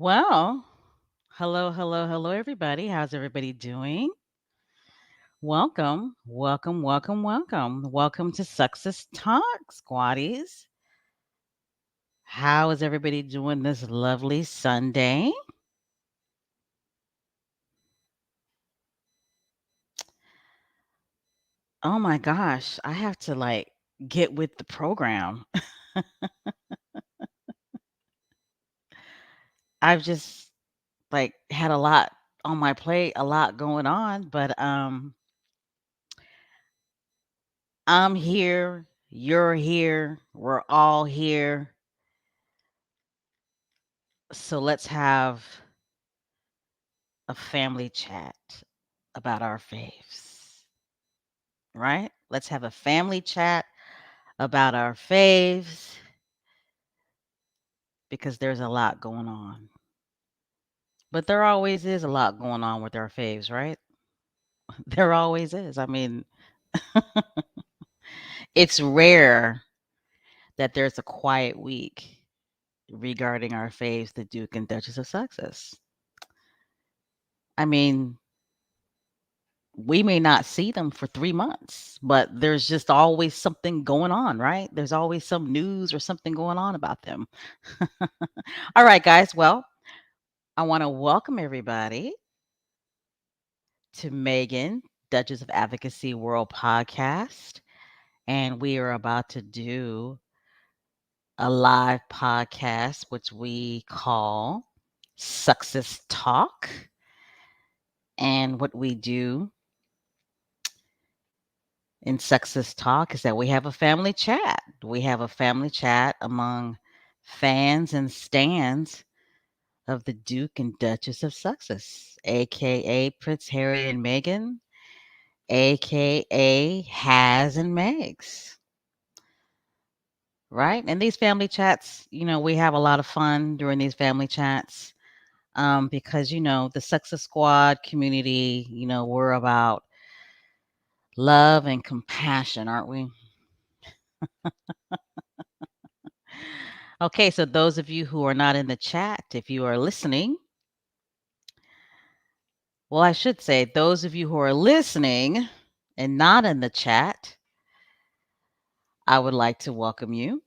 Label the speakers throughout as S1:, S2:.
S1: Well, hello, everybody. How's everybody doing? Welcome. Welcome to Success Talk, squatties. How is everybody doing this lovely Sunday? Oh my gosh, I have to get with the program. I've just had a lot on my plate, a lot going on, but I'm here, you're here, we're all here. So let's have a family chat about our faves, right? Let's have a family chat about our faves because there's a lot going on. But there always is a lot going on with our faves, right? There always is. I mean, it's rare that there's a quiet week regarding our faves, the Duke and Duchess of Success. I mean, we may not see them for 3 months, but there's just always something going on, right? There's always some news or something going on about them. All right, guys. Well, I want to welcome everybody to Megan, Duchess of Advocacy World podcast. And we are about to do a live podcast, which we call Success Talk. And what we do in Success Talk is that we have a family chat. We have a family chat among fans and stans of the Duke and Duchess of Success, aka Prince Harry and Meghan, aka Has and Megs. Right? And these family chats, we have a lot of fun during these family chats because, the Success Squad community, we're about love and compassion, aren't we? Okay, so those of you who are not in the chat, if you are listening, well, I should say, those of you who are listening and not in the chat, I would like to welcome you.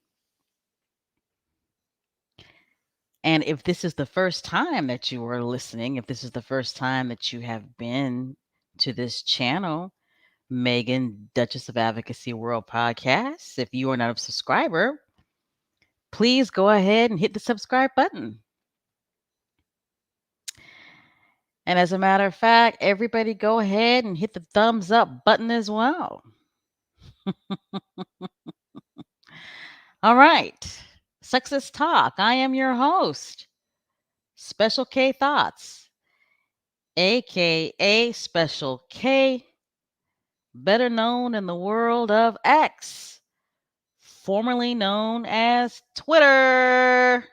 S1: And if this is the first time that you are listening, if this is the first time that you have been to this channel, Megan, Duchess of Advocacy World Podcast, if you are not a subscriber, please go ahead and hit the subscribe button. And as a matter of fact, everybody go ahead and hit the thumbs up button as well. All right. Success Talk. I am your host, Special K Thoughts, aka Special K, better known in the world of X, formerly known as Twitter.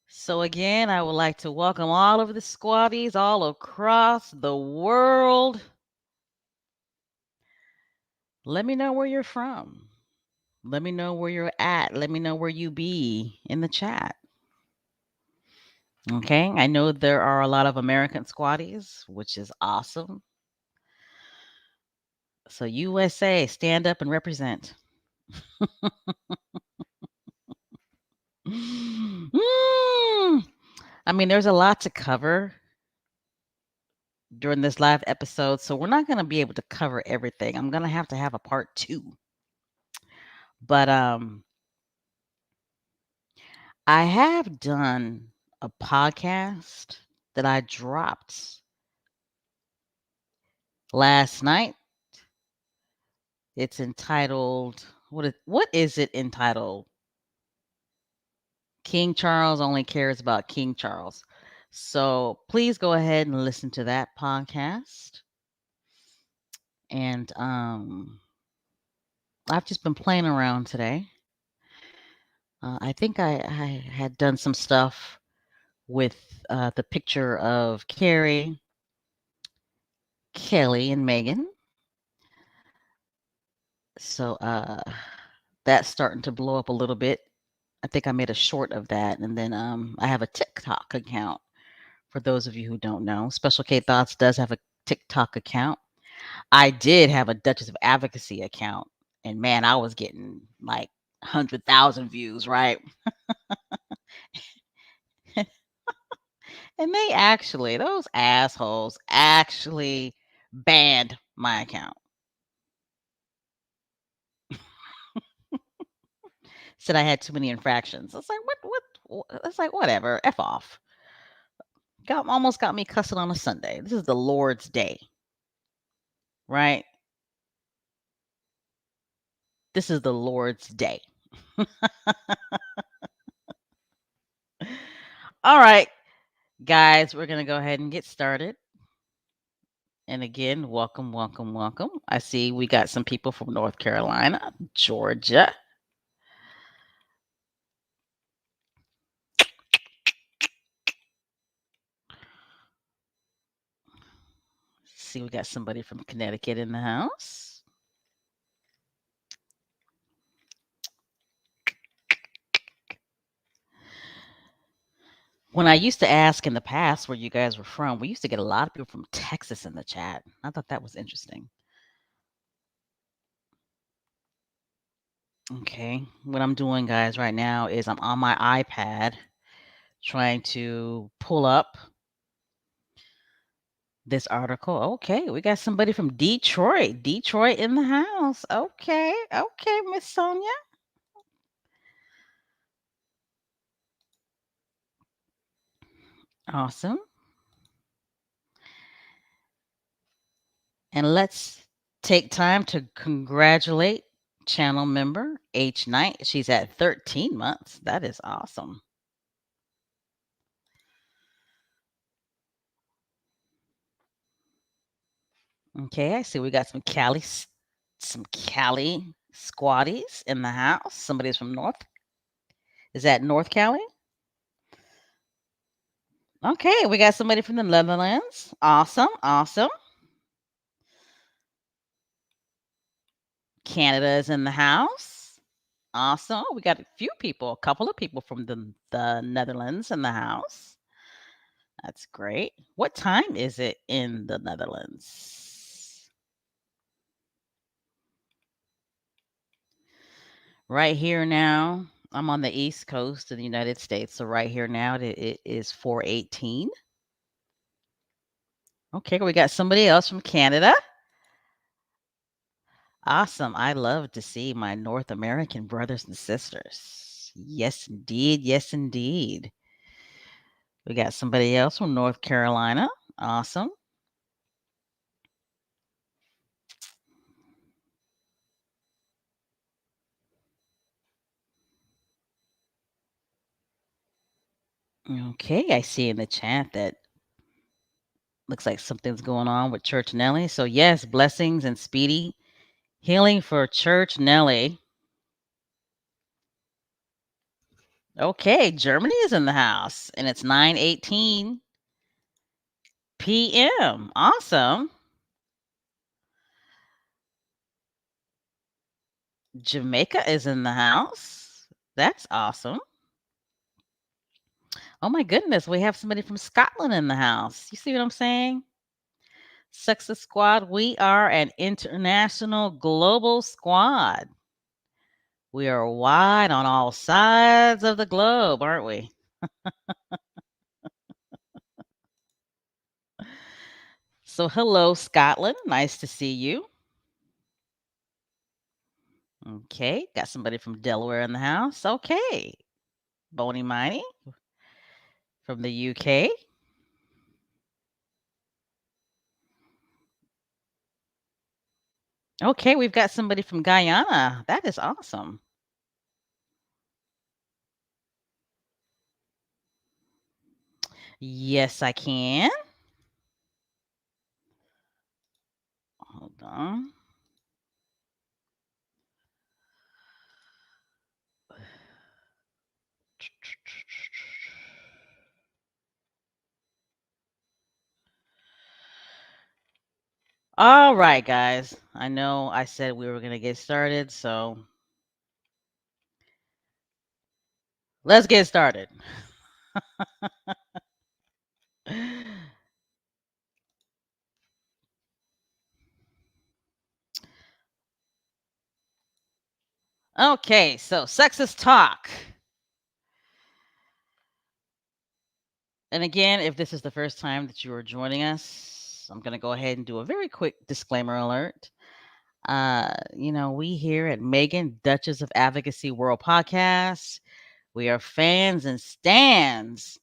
S1: So, again, I would like to welcome all of the squatties all across the world. Let me know where you're from. Let me know where you're at. Let me know where you be in the chat. Okay, I know there are a lot of American squatties, which is awesome. So, USA, stand up and represent. I mean, there's a lot to cover during this live episode, so we're not going to be able to cover everything. I'm going to have a part 2. But I have done a podcast that I dropped last night. It's entitled what is it entitled? King Charles only cares about King Charles. So please go ahead and listen to that podcast. And I've just been playing around today. I think I had done some stuff with the picture of Carrie, Kelly, and Megan. So that's starting to blow up a little bit I think I made a short of that, and then I have a TikTok account. For those of you who don't know, Special K Thoughts does have a TikTok account. I did have a Duchess of Advocacy account, and man, I was getting like 100,000 views, right? And they actually, those assholes actually banned my account. Said I had too many infractions. It's like, It's like, whatever, F off. Almost got me cussing on a Sunday. This is the Lord's day, right? This is the Lord's day. All right, guys, we're going to go ahead and get started. And again, welcome, welcome, welcome. I see we got some people from North Carolina, Georgia. See, we got somebody from Connecticut in the house. When I used to ask in the past where you guys were from, we used to get a lot of people from Texas in the chat. I thought that was interesting. Okay, what I'm doing, guys, right now is I'm on my iPad trying to pull up this article. Okay, we got somebody from Detroit. Detroit in the house. Okay, okay, Miss Sonia. Awesome. And let's take time to congratulate channel member H Knight. She's at 13 months. That is awesome. Okay, I see we got some Cali squatties in the house. Somebody's from North. Is that North Cali? Okay, we got somebody from the Netherlands. Awesome, awesome. Canada is in the house. Awesome. We got a couple of people from the Netherlands in the house. That's great. What time is it in the Netherlands? Right here now, I'm on the East Coast of the United States. So right here now, it is 4:18. Okay, we got somebody else from Canada. Awesome. I love to see my North American brothers and sisters. Yes, indeed. Yes, indeed. We got somebody else from North Carolina. Awesome. Okay, I see in the chat that looks like something's going on with Church Nelly. So, yes, blessings and speedy healing for Church Nelly. Okay, Germany is in the house and it's 9:18 p.m. Awesome. Jamaica is in the house. That's awesome. Oh my goodness, we have somebody from Scotland in the house. You see what I'm saying? Success Squad, we are an international global squad. We are wide on all sides of the globe, aren't we? So, hello, Scotland. Nice to see you. Okay, got somebody from Delaware in the house. Okay, Boney Miney from the UK. Okay, we've got somebody from Guyana. That is awesome. Yes, I can. Hold on. All right, guys. I know I said we were going to get started, so Let's get started. Okay, so sexist talk. And again, if this is the first time that you are joining us, I'm going to go ahead and do a very quick disclaimer alert. We here at Megan, Duchess of Advocacy World Podcast, we are fans and stans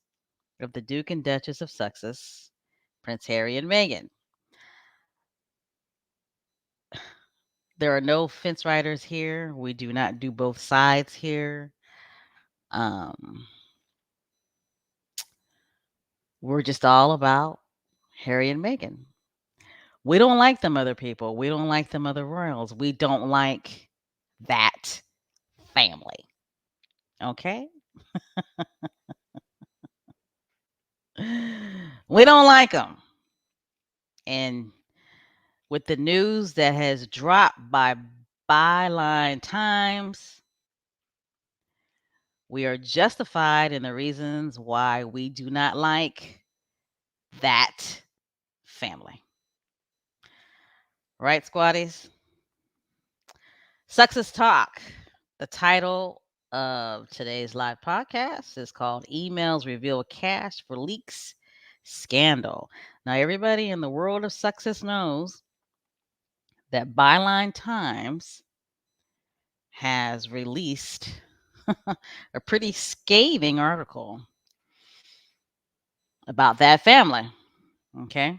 S1: of the Duke and Duchess of Sussex, Prince Harry and Meghan. There are no fence riders here. We do not do both sides here. Um, we're just all about Harry and Meghan. We don't like them other people. We don't like them other royals. We don't like that family. Okay? We don't like them. And with the news that has dropped by Byline Times, we are justified in the reasons why we do not like that family. Right, squaddies? Success Talk. The title of today's live podcast is called Emails Reveal Cash for Leaks Scandal. Now, everybody in the world of success knows that Byline Times has released a pretty scathing article about that family. Okay.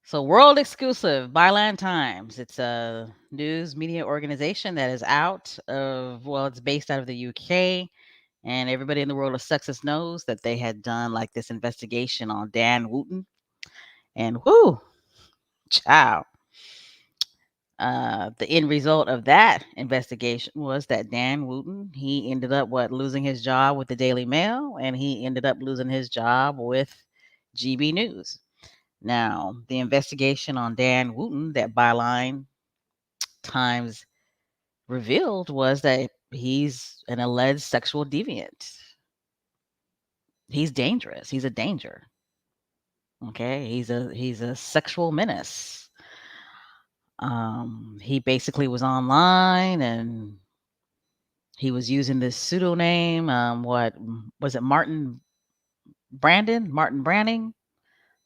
S1: So, world exclusive, Byline Times. It's a news media organization that is it's based out of the UK. And everybody in the world of success knows that they had done like this investigation on Dan Wooten. And whoo, child. The end result of that investigation was that Dan Wooten, he ended up losing his job with the Daily Mail, and he ended up losing his job with GB News. Now, the investigation on Dan Wooten that Byline Times revealed was that he's an alleged sexual deviant. He's dangerous. He's a danger. Okay, he's a sexual menace. He basically was online and he was using this pseudonym. What was it? Martin Branding,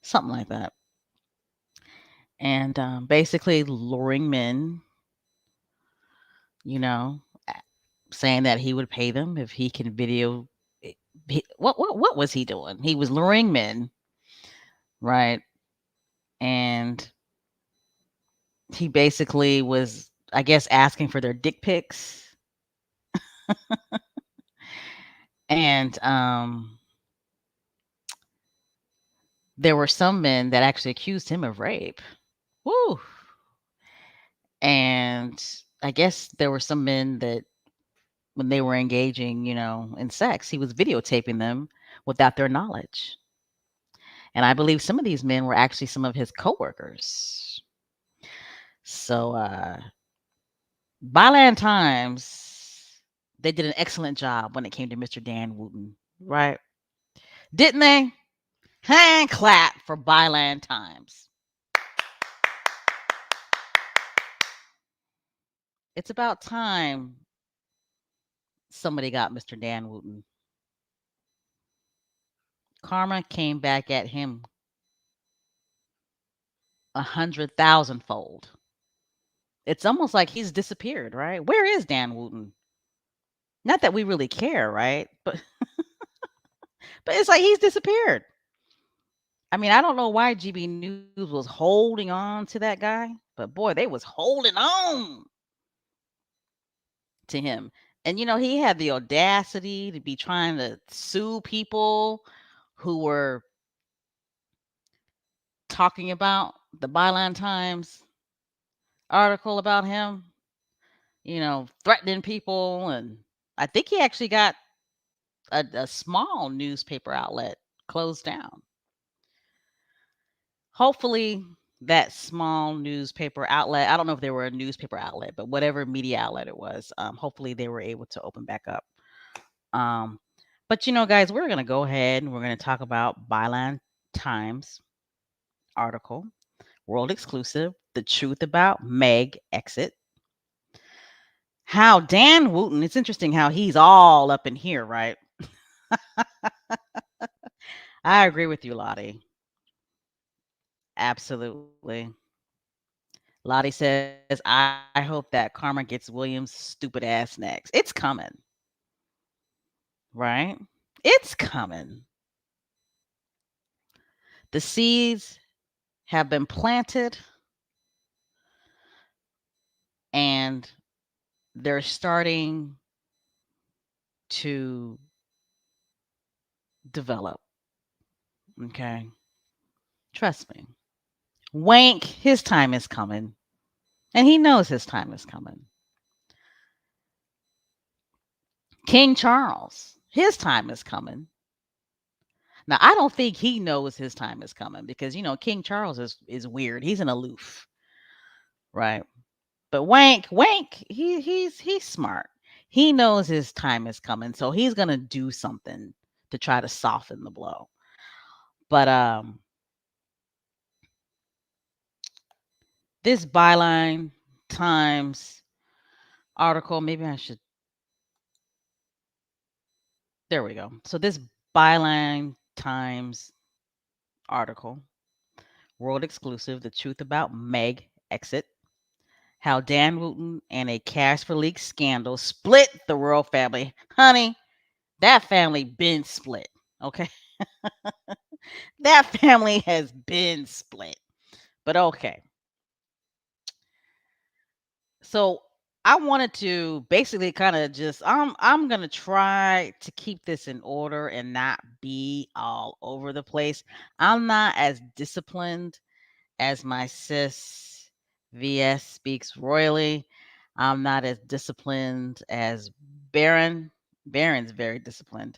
S1: something like that. And basically luring men, you know, saying that he would pay them if he can video. What was he doing? He was luring men, right? And he basically was, I guess, asking for their dick pics. And there were some men that actually accused him of rape. Woo! And I guess there were some men that when they were engaging, in sex, he was videotaping them without their knowledge. And I believe some of these men were actually some of his coworkers. So, Byland Times, they did an excellent job when it came to Mr. Dan Wooten, right? Didn't they? Hand clap for Byland Times. It's about time somebody got Mr. Dan Wooten. Karma came back at him 100,000-fold. It's almost like he's disappeared, right? Where is Dan Wooten? Not that we really care, right? But it's like he's disappeared. I mean, I don't know why GB News was holding on to that guy, but boy, they was holding on to him. And he had the audacity to be trying to sue people who were talking about the Byline Times article about him, threatening people. And I think he actually got a small newspaper outlet closed down. Hopefully, that small newspaper outlet, I don't know if they were a newspaper outlet, but whatever media outlet it was, hopefully they were able to open back up. Um, but guys, we're gonna go ahead and we're gonna talk about Byline Times article, world exclusive, the truth about Meg exit. How Dan Wooten, it's interesting how he's all up in here, right? I agree with you, Lottie. Absolutely. Lottie says, I hope that karma gets Williams' stupid ass next. It's coming, right? It's coming. The seeds have been planted and they're starting to develop. Okay. Trust me. Wank, his time is coming. And he knows his time is coming. King Charles, his time is coming. Now, I don't think he knows his time is coming because King Charles is weird. He's an aloof, right? But Wank, he's smart. He knows his time is coming, so he's gonna do something to try to soften the blow. But this Byline Times article, maybe I should. There we go. So this Byline Times article, world exclusive, the truth about Meg exit. How Dan Wooten and a cash for leaks scandal split the royal family. Honey, that family been split. Okay. That family has been split. But okay. So I wanted to basically kind of just I'm gonna try to keep this in order and not be all over the place. I'm not as disciplined as my sis VS speaks royally. I'm not as disciplined as Baron. Baron's very disciplined.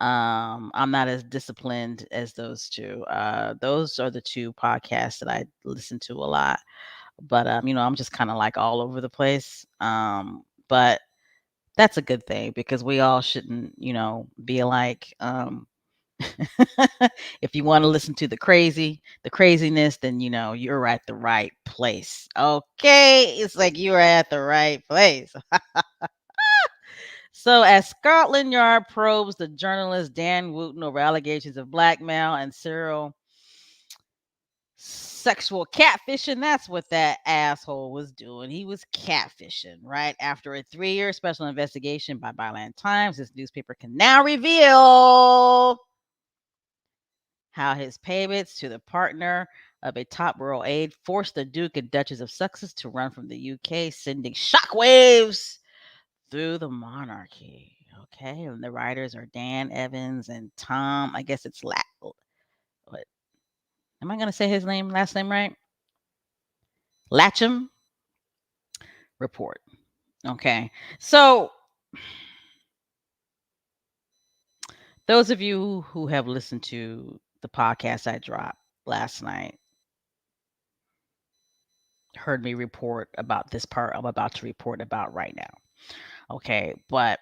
S1: I'm not as disciplined as those two. Those are the two podcasts that I listen to a lot. But I'm just kind of like all over the place. But that's a good thing because we all shouldn't, be alike. If you want to listen to the craziness, then you're at the right place. Okay, it's like you're at the right place. So, as Scotland Yard probes the journalist Dan Wooten over allegations of blackmail and serial sexual catfishing, that's what that asshole was doing. He was catfishing, right? After a 3-year special investigation by Byline Times, this newspaper can now reveal how his payments to the partner of a top royal aide forced the Duke and Duchess of Sussex to run from the UK, sending shockwaves through the monarchy. Okay, and the writers are Dan Evans and Tom. I guess it's what am I going to say his last name right? Latcham report. Okay, so those of you who have listened to the podcast I dropped last night heard me report about this part I'm about to report about right now. Okay, but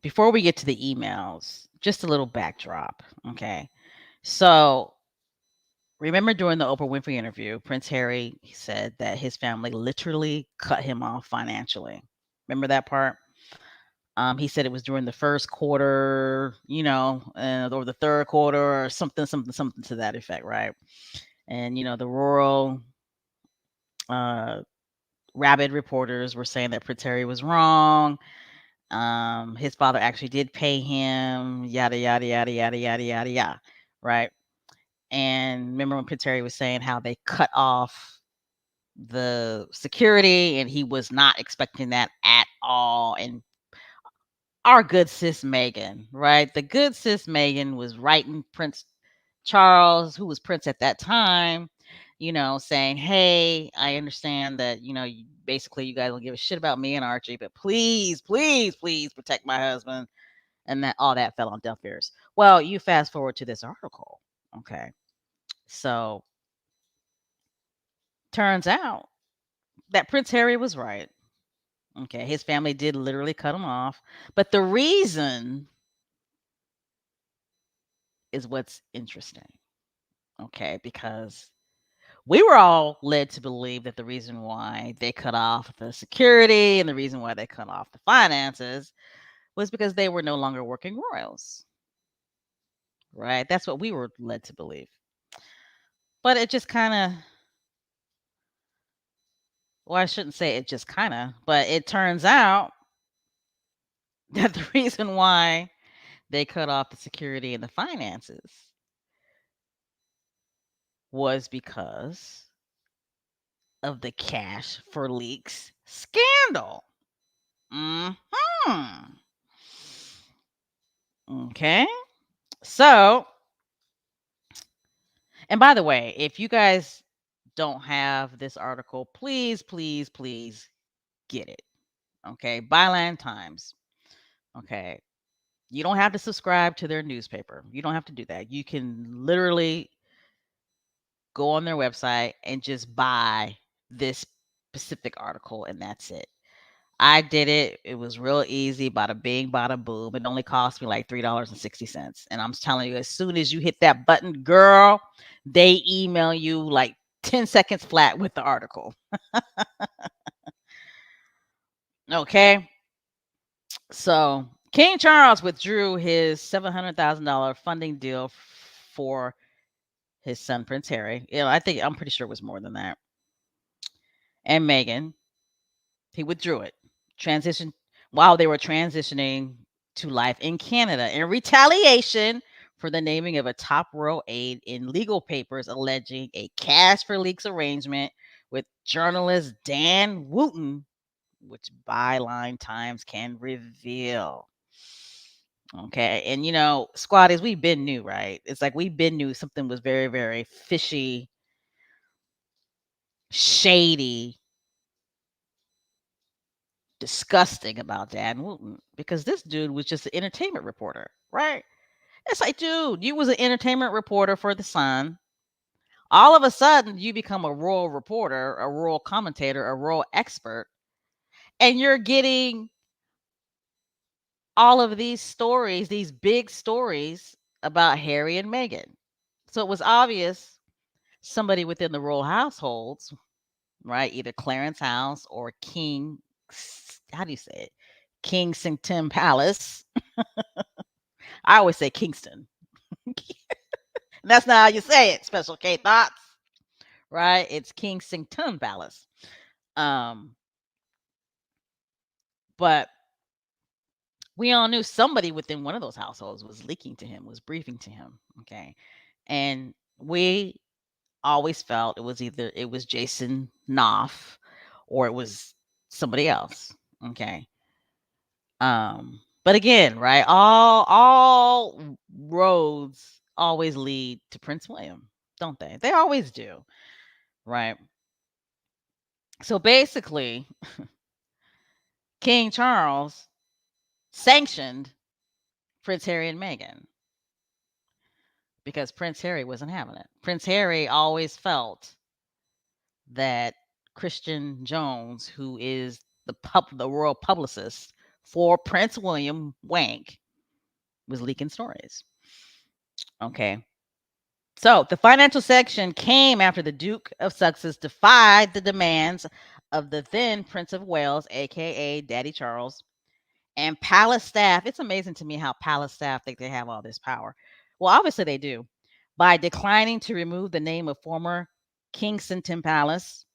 S1: before we get to the emails, just a little backdrop. Okay, so remember during the Oprah Winfrey interview, Prince Harry said that his family literally cut him off financially. Remember that part? He said it was during the first quarter, or the third quarter, or something to that effect, right? And the rural uh, rabid reporters were saying that Prince Harry was wrong. His father actually did pay him, yada yada yada yada yada yada yada, right? And remember when Prince Harry was saying how they cut off the security and he was not expecting that at all. And our good sis Meghan, right? The good sis Meghan was writing Prince Charles, who was Prince at that time, saying, "Hey, I understand that, basically you guys don't give a shit about me and Archie, but please, please, please protect my husband." And that all that fell on deaf ears. Well, you fast forward to this article. Okay. So turns out that Prince Harry was right. Okay, his family did literally cut him off. But the reason is what's interesting. Okay, because we were all led to believe that the reason why they cut off the security and the reason why they cut off the finances was because they were no longer working royals. Right? That's what we were led to believe. But it just kind of, well, I shouldn't say it just kind of, but it turns out that the reason why they cut off the security and the finances was because of the cash for leaks scandal. Hmm. Okay. So, and by the way, if you guys don't have this article, please, please, please get it. Okay. Byline Times. Okay. You don't have to subscribe to their newspaper. You don't have to do that. You can literally go on their website and just buy this specific article, and that's it. I did it. It was real easy. Bada bing, bada boom. It only cost me like $3.60. And I'm telling you, as soon as you hit that button, girl, they email you like 10 seconds flat with the article. Okay. So King Charles withdrew his $700,000 funding deal for his son Prince Harry. I'm pretty sure it was more than that. And Meghan, he withdrew it. Transition while they were transitioning to life in Canada in retaliation for the naming of a top royal aide in legal papers alleging a cash for leaks arrangement with journalist Dan Wooten, which Byline Times can reveal. Okay. And squatties, we've been new, right? It's like we've been new something was very, very fishy, shady, disgusting about Dan Wooten because this dude was just an entertainment reporter, right? It's like, dude, you was an entertainment reporter for the Sun. All of a sudden, you become a royal reporter, a royal commentator, a royal expert, and you're getting all of these stories, these big stories about Harry and Meghan. So it was obvious somebody within the royal households, right? Either Clarence House or King, how do you say it? Kensington Palace. I always say Kingston. That's not how you say it, Special K Thoughts, right? It's Kensington Palace. Um, but we all knew somebody within one of those households was leaking to him, was briefing to him. Okay. And we always felt it was Jason Knopf or it was somebody else. Okay. But again, right, all roads always lead to Prince William, don't they? They always do, right? So basically, King Charles sanctioned Prince Harry and Meghan because Prince Harry wasn't having it. Prince Harry always felt that Christian Jones, who is the royal publicist for Prince William Wank, was leaking stories. Okay. So the financial section came after the Duke of Sussex defied the demands of the then Prince of Wales, aka Daddy Charles, and palace staff. It's amazing to me how palace staff think they have all this power. Well, obviously they do. By declining to remove the name of former Kensington Palace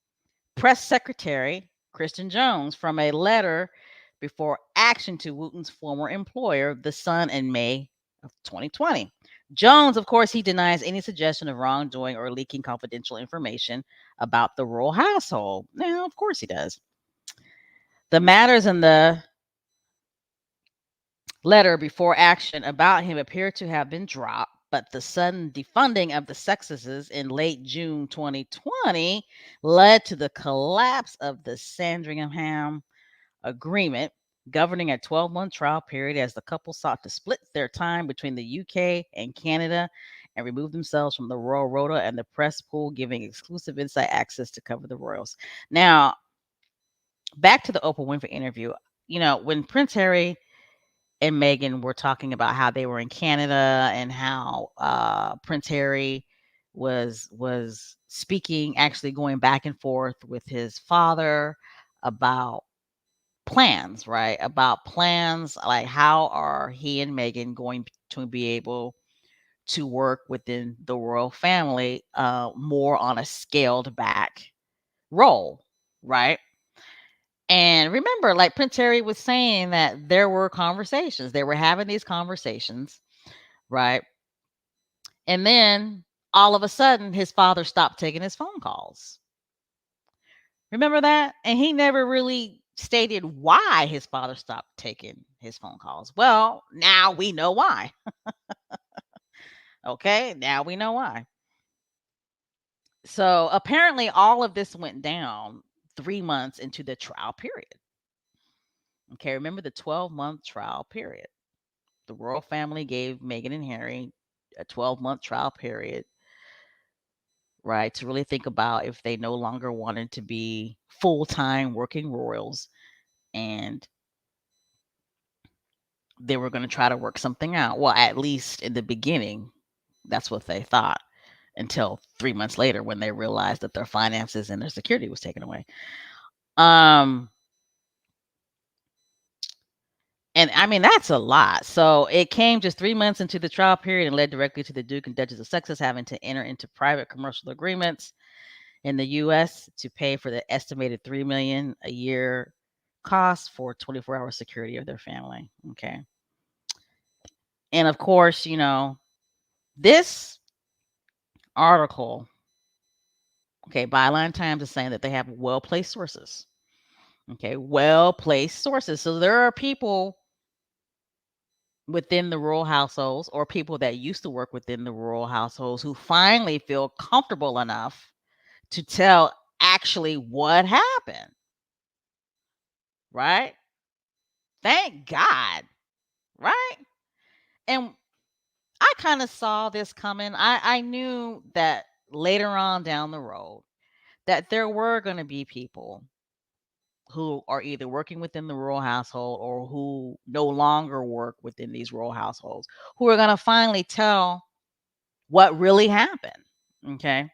S1: press secretary Kristen Jones from a letter before action to Wooten's former employer, The Sun, in May of 2020. Jones, of course, he denies any suggestion of wrongdoing or leaking confidential information about the royal household. Now, of course he does. The matters in the letter before action about him appear to have been dropped, but the sudden defunding of the Sussexes in late June 2020 led to the collapse of the Sandringham Agreement, governing a 12-month trial period as the couple sought to split their time between the UK and Canada and remove themselves from the royal rota and the press pool, giving exclusive inside access to cover the royals. Now, back to the Oprah Winfrey interview. When Prince Harry and Meghan were talking about how they were in Canada and how Prince Harry was speaking, actually going back and forth with his father about plans, right? About plans, like how are he and Meghan going to be able to work within the royal family more on a scaled back role, right? And remember, like Prince Harry was saying that there were conversations. They were having these conversations, right? And then all of a sudden, his father stopped taking his phone calls. Remember that? And he never really stated why his father stopped taking his phone calls. Well, now we know why. Okay, now we know why. So apparently, all of this went down 3 months into the trial period. Okay, remember the 12-month trial period. The royal family gave Meghan and Harry a 12-month trial period, right, to really think about if they no longer wanted to be full-time working royals, and they were going to try to work something out. Well, at least in the beginning, that's what they thought, until 3 months later when they realized that their finances and their security was taken away. Um, and I mean, that's a lot. So it came just 3 months into the trial period and led directly to the Duke and Duchess of Sussex having to enter into private commercial agreements in the US to pay for the estimated 3 million a year cost for 24-hour security of their family. Okay. And of course, this article, okay, Byline Times is saying that they have well-placed sources. Okay, well-placed sources. So there are people within the rural households or people that used to work within the rural households who finally feel comfortable enough to tell actually what happened, right? Thank God, right? And I kind of saw this coming. I knew that later on down the road that there were going to be people who are either working within the rural household or who no longer work within these rural households who are going to finally tell what really happened. Okay.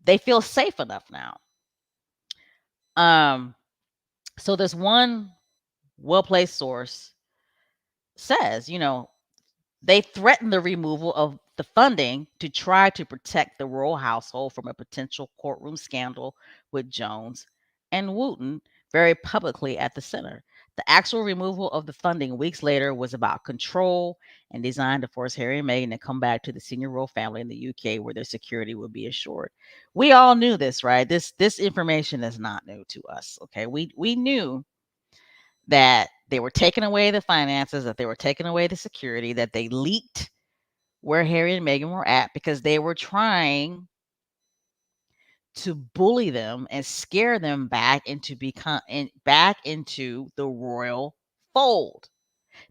S1: They feel safe enough now. Um, so this one well-placed source says, they threatened the removal of the funding to try to protect the royal household from a potential courtroom scandal with Jones and Wooten very publicly at the center. The actual removal of the funding weeks later was about control and designed to force Harry and Meghan to come back to the senior royal family in the UK where their security would be assured. We all knew this, right? This information is not new to us. Okay. We knew that they were taking away the finances, that they were taking away the security, that they leaked where Harry and Meghan were at because they were trying to bully them and scare them back into the royal fold.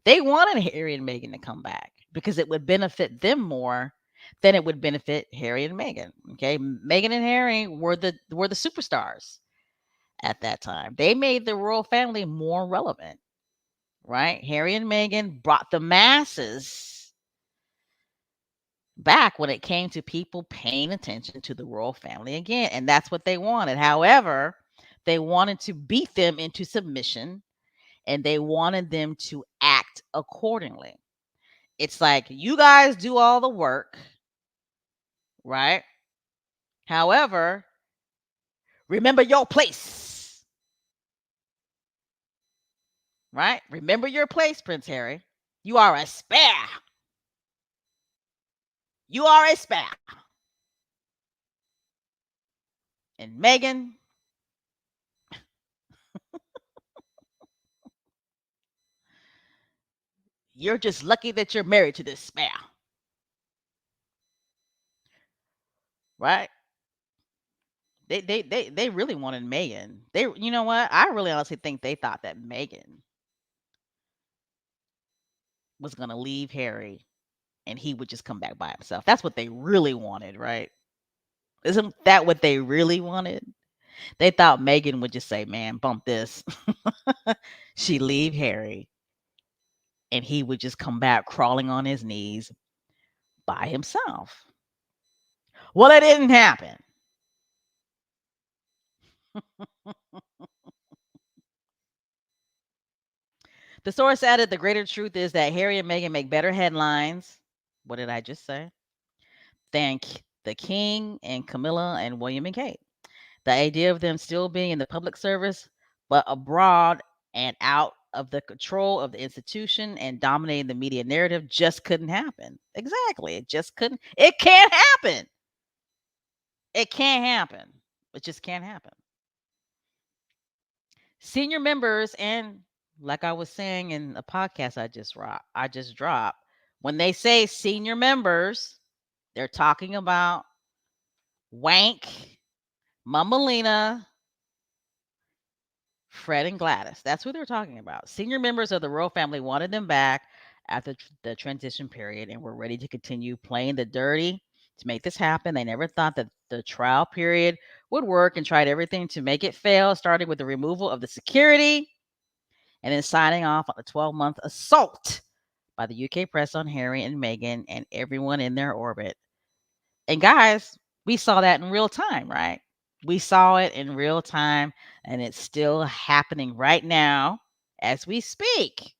S1: They wanted Harry and Meghan to come back because it would benefit them more than it would benefit Harry and Meghan. Okay, Meghan and Harry were the superstars at that time. They made the royal family more relevant, right? Harry and Meghan brought the masses back when it came to people paying attention to the royal family again. And that's what they wanted. However, they wanted to beat them into submission and they wanted them to act accordingly. It's like, you guys do all the work, right? However, remember your place, right? Remember your place, Prince Harry. You are a spare. You are a spare. And Meghan, you're just lucky that you're married to this spare, right? They really wanted Meghan. You know what? I really honestly think they thought that Meghan was gonna leave Harry and he would just come back by himself. That's what they really wanted, right? Isn't that what they really wanted? They thought Meghan would just say, "Man, bump this." She leave Harry, and he would just come back crawling on his knees by himself. Well, it didn't happen. The source added the greater truth is that Harry and Meghan make better headlines. What did I just say? Than the King and Camilla and William and Kate. The idea of them still being in the public service, but abroad and out of the control of the institution and dominating the media narrative just couldn't happen. Exactly. It just couldn't. It can't happen. It can't happen. It just can't happen. Senior members and like I was saying in a podcast I just dropped, when they say senior members, they're talking about Wank, Mama Lena, Fred and Gladys. That's who they're talking about. Senior members of the royal family wanted them back after the transition period and were ready to continue playing the dirty to make this happen. They never thought that the trial period would work and tried everything to make it fail, starting with the removal of the security and then signing off on a 12-month assault by the UK press on Harry and Meghan and everyone in their orbit. And guys, we saw that in real time, right? We saw it in real time, and it's still happening right now as we speak.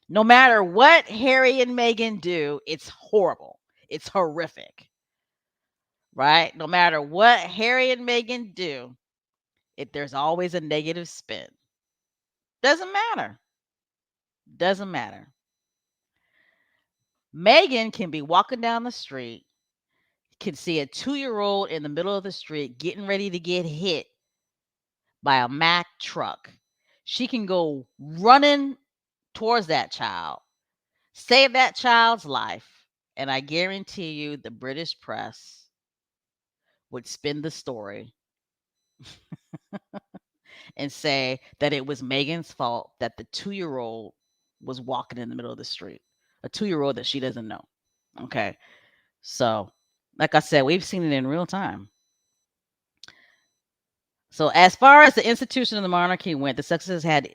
S1: No matter what Harry and Meghan do, it's horrible. It's horrific, right? No matter what Harry and Meghan do, there's always a negative spin. Doesn't matter. Doesn't matter. Meghan can be walking down the street, can see a 2-year-old in the middle of the street getting ready to get hit by a Mack truck. She can go running towards that child, save that child's life, and I guarantee you the British press would spin the story and say that it was Meghan's fault that the 2-year-old was walking in the middle of the street. A 2-year-old that she doesn't know. Okay. So, like I said, we've seen it in real time. So, as far as the institution of the monarchy went, the successors had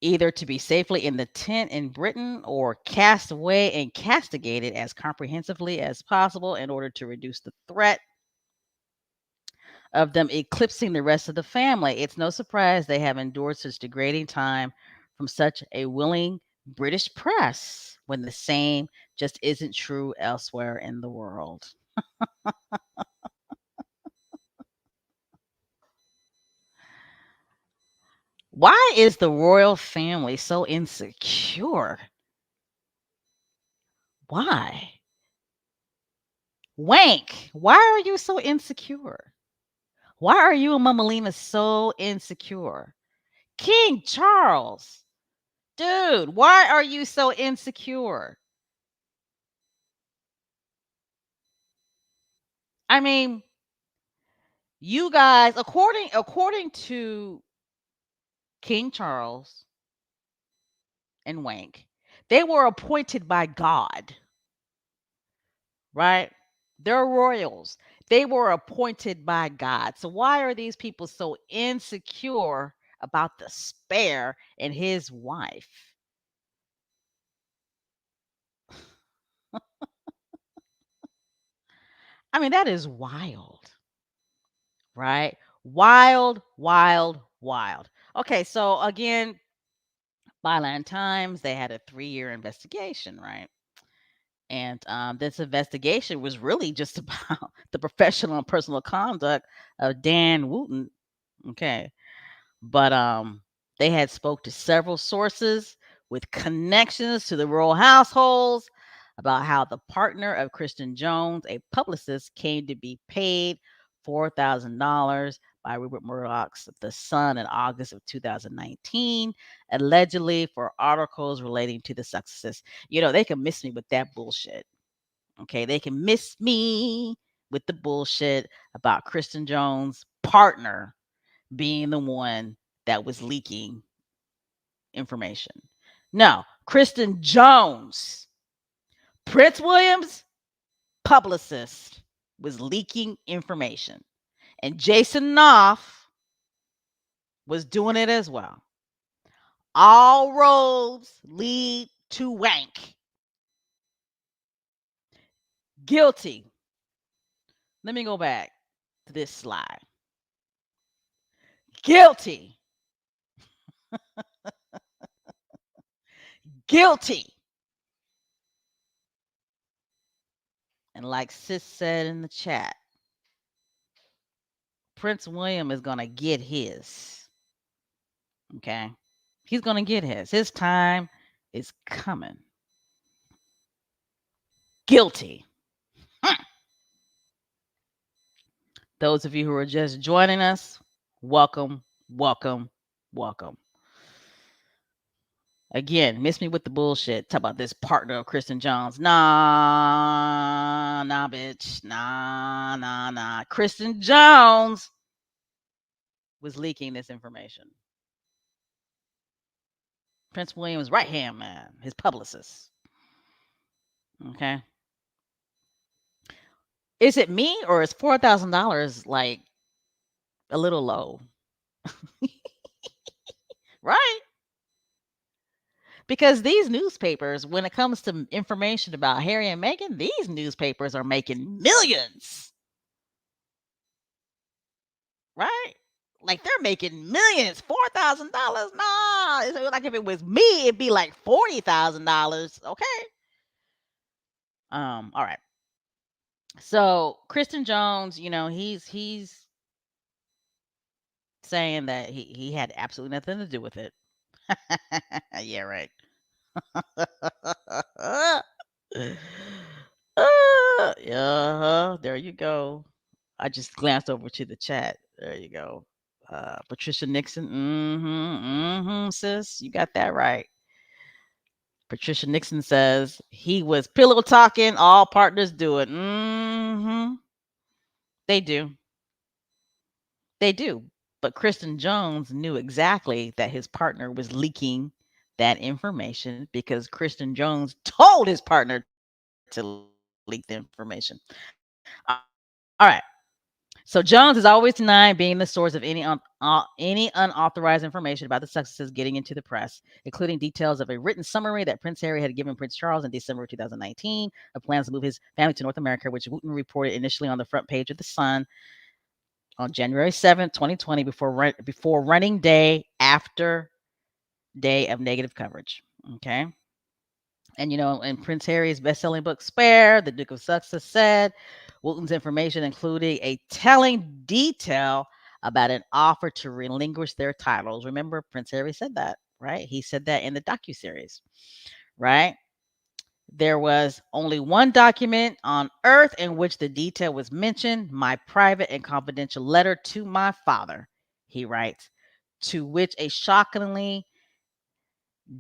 S1: either to be safely in the tent in Britain or cast away and castigated as comprehensively as possible in order to reduce the threat of them eclipsing the rest of the family. It's no surprise they have endured such degrading time from such a willing British press when the same just isn't true elsewhere in the world. Why is the royal family so insecure? Why? Wank, why are you so insecure? Why are you and Mama Lena so insecure? King Charles, dude, why are you so insecure? I mean, you guys, according to King Charles and Wank, they were appointed by God, right? They're royals. They were appointed by God. So why are these people so insecure about the spare and his wife? I mean, that is wild, right? Wild, wild, wild. Okay, so again, Byline Times, they had a 3-year investigation, right? And this investigation was really just about the professional and personal conduct of Dan Wooten. Okay. But they had spoke to several sources with connections to the royal households about how the partner of Kristen Jones, a publicist, came to be paid $4,000 by Rupert Murdoch's The Sun in August of 2019, allegedly for articles relating to the success. You know, they can miss me with that bullshit. Okay, they can miss me with the bullshit about Kristen Jones' partner being the one that was leaking information. No, Kristen Jones, Prince William's publicist, was leaking information. And Jason Knopf was doing it as well. All roads lead to wank. Guilty. Let me go back to this slide. Guilty. Guilty. And like Sis said in the chat, Prince William is going to get his. Okay? He's going to get his. His time is coming. Guilty. Those of you who are just joining us, welcome, welcome, welcome. Again, miss me with the bullshit. Talk about this partner of Kristen Jones. Nah, bitch. Nah. Kristen Jones was leaking this information. Prince William's right hand man, his publicist. Okay. Is it me or is $4,000 like a little low? Right? Because these newspapers, when it comes to information about Harry and Meghan, these newspapers are making millions. Right? Like they're making millions. $4,000? Nah. It's like if it was me, it'd be like $40,000. Okay. All right. So Kristen Jones, he's saying that he had absolutely nothing to do with it. Yeah, right. Yeah, there you go. I just glanced over to the chat. There you go. Patricia Nixon. Sis, you got that right. Patricia Nixon says he was pillow talking. All partners do it. They do. They do. But Kristen Jones knew exactly that his partner was leaking that information because Kristen Jones told his partner to leak the information. All right. So Jones is always denying being the source of any unauthorized information about the successes getting into the press, including details of a written summary that Prince Harry had given Prince Charles in December of 2019 of plans to move his family to North America, which Wooten reported initially on the front page of the Sun on January 7th, 2020, before running day after day of negative coverage. Okay. And in Prince Harry's best-selling book Spare, the Duke of Sussex said Wooten's information included a telling detail about an offer to relinquish their titles. Remember, Prince Harry said that, right? He said that in the docuseries, right? There was only one document on earth in which the detail was mentioned, my private and confidential letter to my father, he writes, to which a shockingly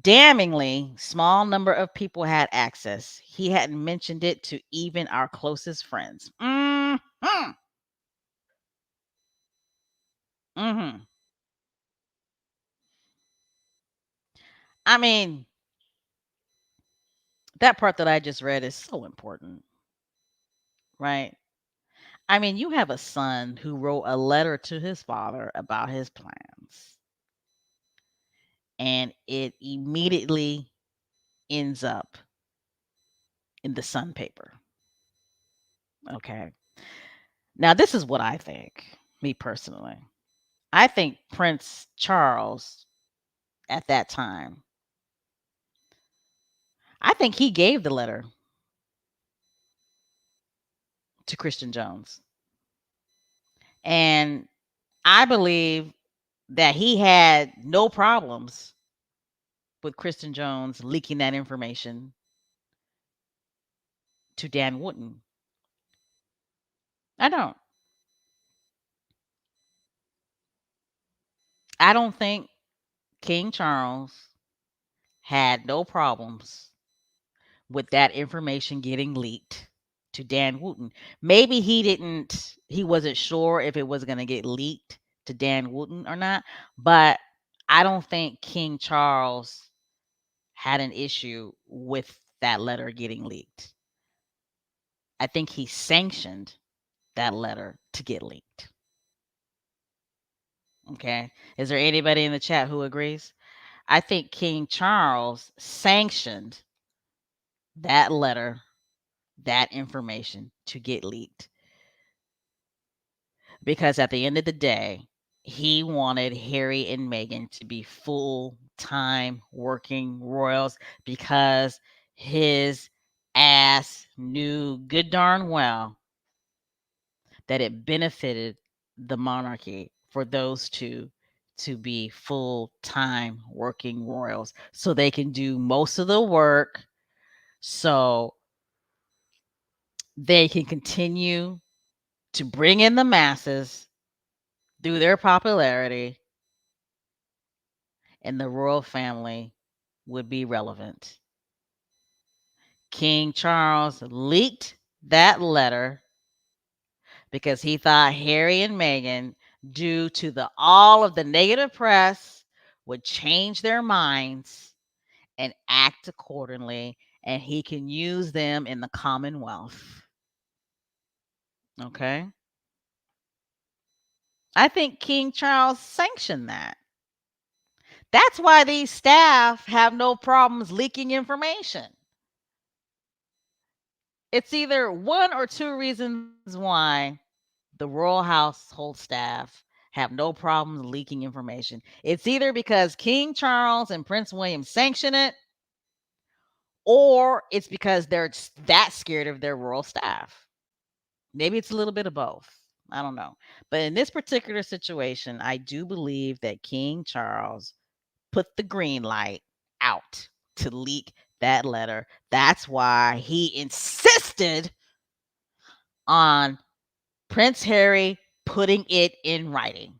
S1: damningly small number of people had access. He hadn't mentioned it to even our closest friends. Mm-hmm. Mm-hmm. I mean, that part that I just read is so important, right? I mean, you have a son who wrote a letter to his father about his plans, and it immediately ends up in the Sun paper. Okay. Now, this is what I think, me personally. I think Prince Charles at that time, I think he gave the letter to Christian Jones. And I believe that he had no problems with Kristen Jones leaking that information to Dan Wooten. I don't. I don't think King Charles had no problems with that information getting leaked to Dan Wooten. Maybe he wasn't sure if it was going to get leaked to Dan Wooten or not, but I don't think King Charles had an issue with that letter getting leaked. I think he sanctioned that letter to get leaked. Okay. Is there anybody in the chat who agrees? I think King Charles sanctioned that letter, that information to get leaked. Because at the end of the day, he wanted Harry and Meghan to be full time working royals because his ass knew good darn well that it benefited the monarchy for those two to be full time working royals so they can do most of the work, so they can continue to bring in the masses through their popularity, and the royal family would be relevant. King Charles leaked that letter because he thought Harry and Meghan, due to the all of the negative press, would change their minds and act accordingly, and he can use them in the Commonwealth. Okay? I think King Charles sanctioned that. That's why these staff have no problems leaking information. It's either one or two reasons why the royal household staff have no problems leaking information. It's either because King Charles and Prince William sanction it, or it's because they're that scared of their royal staff. Maybe it's a little bit of both. I don't know. But in this particular situation, I do believe that King Charles put the green light out to leak that letter. That's why he insisted on Prince Harry putting it in writing.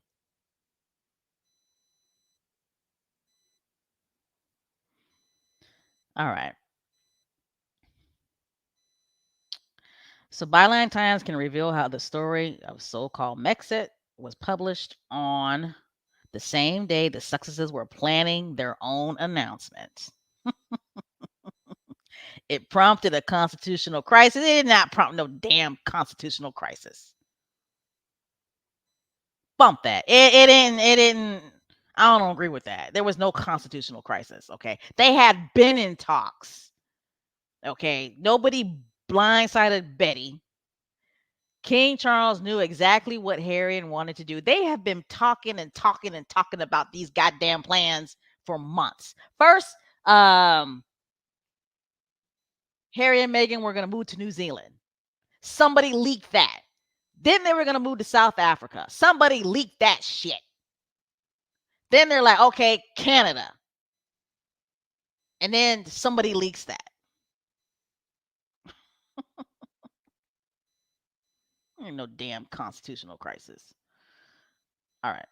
S1: All right. So Byline Times can reveal how the story of so-called Mexit was published on the same day the successes were planning their own announcement. It prompted a constitutional crisis. It did not prompt no damn constitutional crisis. Bump that. It didn't. It didn't. I don't agree with that. There was no constitutional crisis. Okay, they had been in talks. Okay, nobody blindsided Betty. King Charles knew exactly what Harry and wanted to do. They have been talking and talking and talking about these goddamn plans for months. First, Harry and Meghan were going to move to New Zealand. Somebody leaked that. Then they were going to move to South Africa. Somebody leaked that shit. Then they're like, okay, Canada. And then somebody leaks that. Ain't no damn constitutional crisis. All right.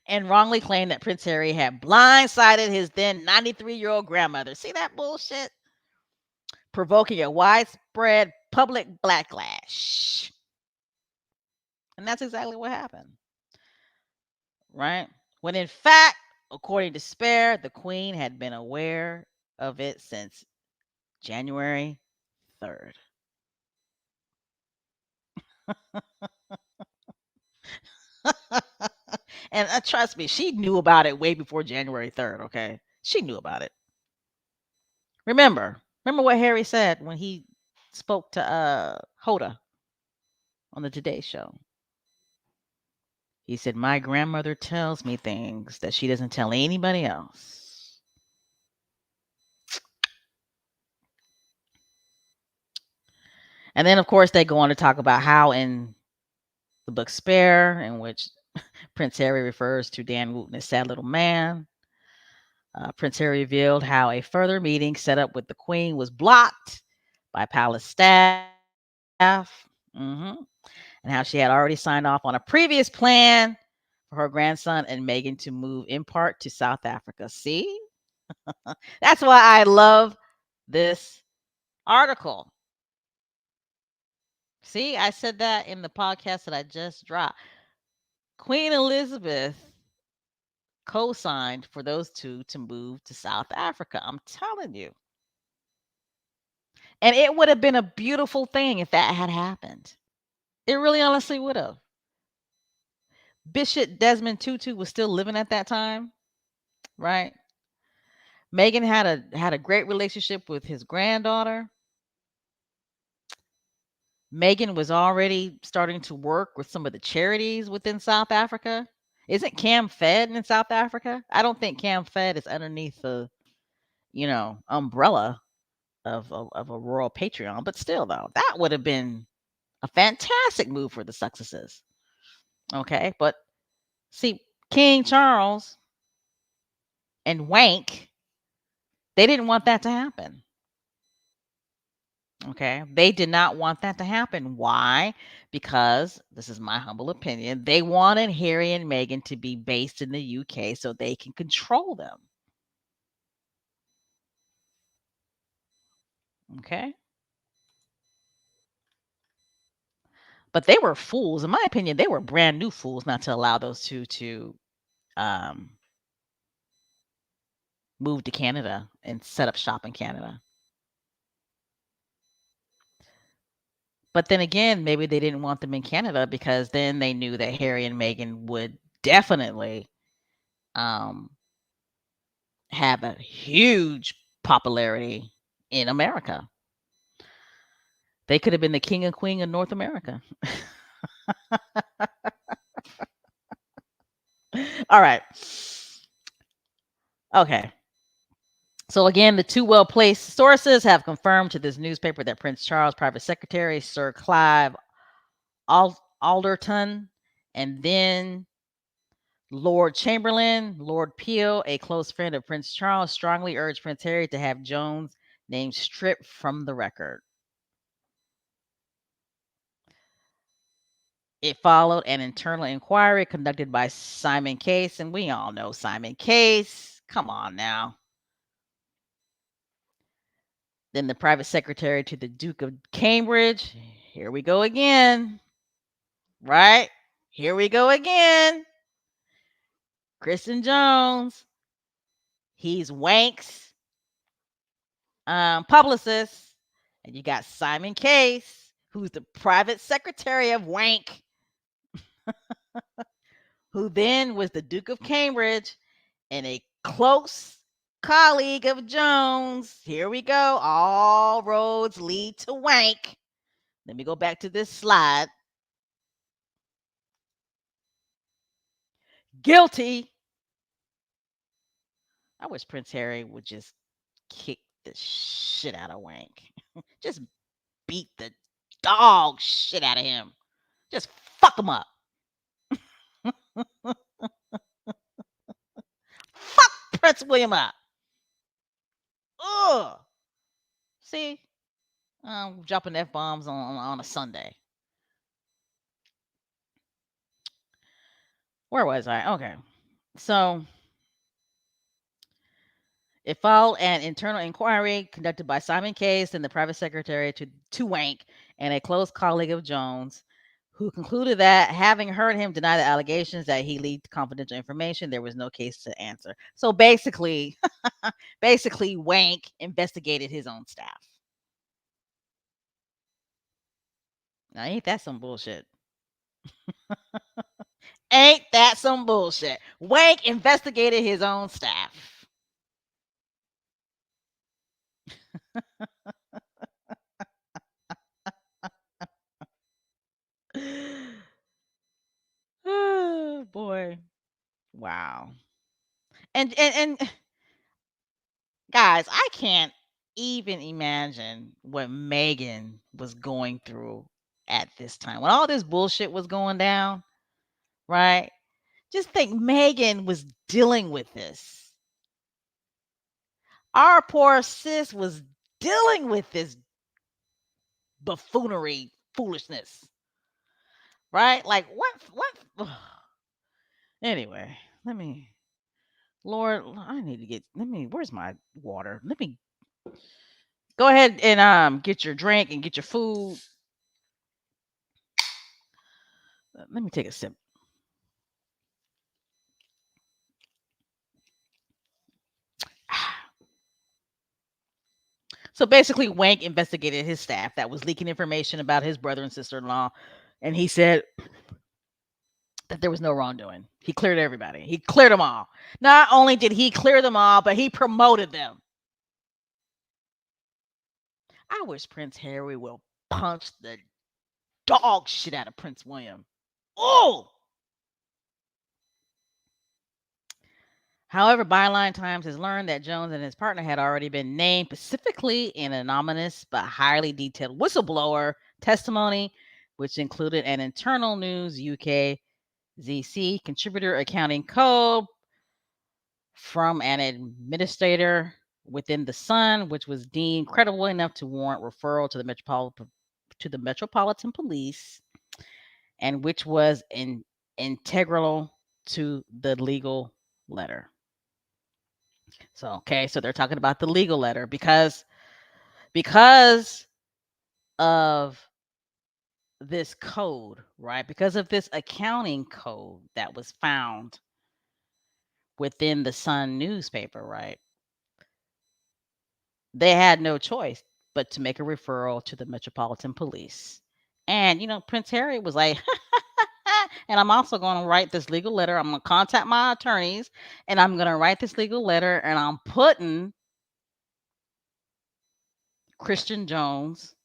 S1: And wrongly claimed that Prince Harry had blindsided his then 93-year-old grandmother. See that bullshit? Provoking a widespread public backlash. And that's exactly what happened. Right? When in fact, according to Spare, the Queen had been aware of it since January 3rd. And trust me, she knew about it way before January 3rd, okay? She knew about it. Remember what Harry said when he spoke to Hoda on the Today Show. He said, "My grandmother tells me things that she doesn't tell anybody else." And then, of course, they go on to talk about how in the book Spare, in which Prince Harry refers to Dan Wooten as sad little man, Prince Harry revealed how a further meeting set up with the Queen was blocked by palace staff, and how she had already signed off on a previous plan for her grandson and Meghan to move in part to South Africa. See? That's why I love this article. See, I said that in the podcast that I just dropped. Queen Elizabeth co signed for those two to move to South Africa. I'm telling you. And it would have been a beautiful thing if that had happened. It really honestly would have. Bishop Desmond Tutu was still living at that time, right? Meghan had a great relationship with his granddaughter. Meghan was already starting to work with some of the charities within South Africa. Isn't Cam Fed in South Africa? I don't think Cam Fed is underneath the, umbrella of a royal Patreon, but still though, that would have been a fantastic move for the successes. Okay, but see, King Charles and Wank, they didn't want that to happen. Okay. They did not want that to happen. Why? Because this is my humble opinion. They wanted Harry and Meghan to be based in the UK so they can control them. Okay. But they were fools. In my opinion, they were brand new fools not to allow those two to um, move to Canada and set up shop in Canada. But then again, maybe they didn't want them in Canada because then they knew that Harry and Meghan would definitely um, have a huge popularity in America. They could have been the king and queen of North America. All right. Okay. So again, the two well-placed sources have confirmed to this newspaper that Prince Charles' private secretary, Sir Clive Alderton, and then Lord Chamberlain, Lord Peel, a close friend of Prince Charles, strongly urged Prince Harry to have Jones' name stripped from the record. It followed an internal inquiry conducted by Simon Case, and we all know Simon Case. Come on now. Then the private secretary to the Duke of Cambridge. Here we go again. Right? Here we go again. Kristen Jones. He's Wank's publicist. And you got Simon Case, who's the private secretary of Wank, who then was the Duke of Cambridge and a close colleague of Jones. Here we go. All roads lead to Wank. Let me go back to this slide. Guilty. I wish Prince Harry would just kick the shit out of Wank. Just beat the dog shit out of him. Just fuck him up. Fuck Prince William up. Ugh. See, dropping f bombs on a Sunday. Where was I? Okay, so it followed an internal inquiry conducted by Simon Case and the private secretary to Wank and a close colleague of Jones, who concluded that having heard him deny the allegations that he leaked confidential information, there was no case to answer. So basically, Wank investigated his own staff. Now, ain't that some bullshit? Ain't that some bullshit? Wank investigated his own staff. Oh boy. Wow. And guys, I can't even imagine what Megan was going through at this time. When all this bullshit was going down, right? Just think Megan was dealing with this. Our poor sis was dealing with this buffoonery foolishness. Right? Like what anyway, Lord, I need to where's my water? Let me go ahead and get your drink and get your food. Let me take a sip. So basically, Wank investigated his staff that was leaking information about his brother and sister-in-law, and he said that there was no wrongdoing. He cleared everybody. He cleared them all. Not only did he clear them all, but he promoted them. I wish Prince Harry will punch the dog shit out of Prince William. Oh! However, Byline Times has learned that Jones and his partner had already been named specifically in an ominous but highly detailed whistleblower testimony, which included an internal News UK ZC contributor accounting code from an administrator within the Sun, which was deemed credible enough to warrant referral to the Metropolitan Police, and which was integral to the legal letter. So they're talking about the legal letter because of this code, right? Because of this accounting code that was found within the Sun newspaper, right? They had no choice but to make a referral to the Metropolitan Police. And Prince Harry was like, and I'm also going to write this legal letter. I'm going to contact my attorneys and I'm going to write this legal letter and I'm putting Christian Jones,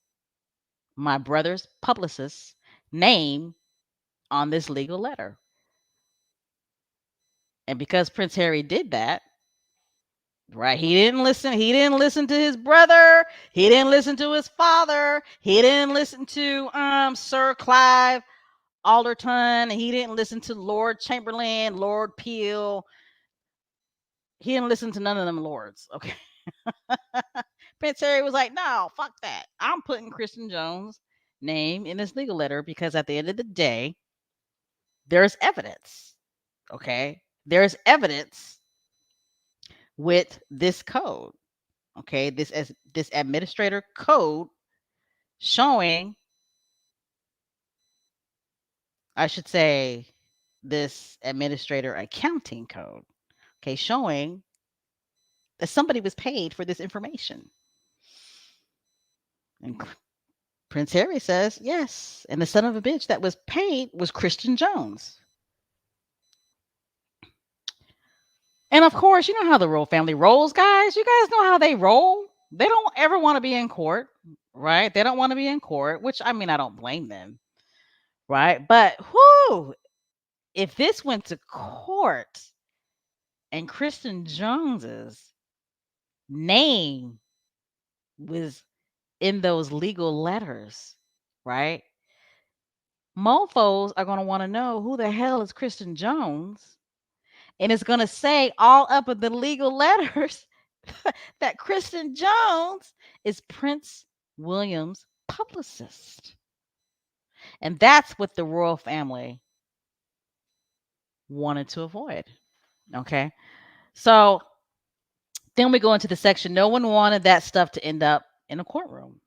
S1: my brother's publicist's name on this legal letter. And because Prince Harry did that, right, he didn't listen to his brother, he didn't listen to his father, he didn't listen to Sir Clive Alderton, he didn't listen to Lord Chamberlain, Lord Peel. He didn't listen to none of them lords, okay? Prince Harry was like, no, fuck that. I'm putting Christian Jones' name in this legal letter because at the end of the day, there's evidence, okay? There's evidence with this code, okay? This administrator code showing, I should say, this administrator accounting code, okay, showing that somebody was paid for this information. And Prince Harry says, yes. And the son of a bitch that was paid was Christian Jones. And of course, you know how the royal family rolls, guys. You guys know how they roll. They don't ever want to be in court, right? They don't want to be in court, which I mean, I don't blame them, right? But whoo, if this went to court and Christian Jones's name was in those legal letters, right? Mofos are going to want to know who the hell is Christian Jones. And it's going to say all up in the legal letters that Christian Jones is Prince William's publicist. And that's what the royal family wanted to avoid. Okay. So then we go into the section. No one wanted that stuff to end up in a courtroom.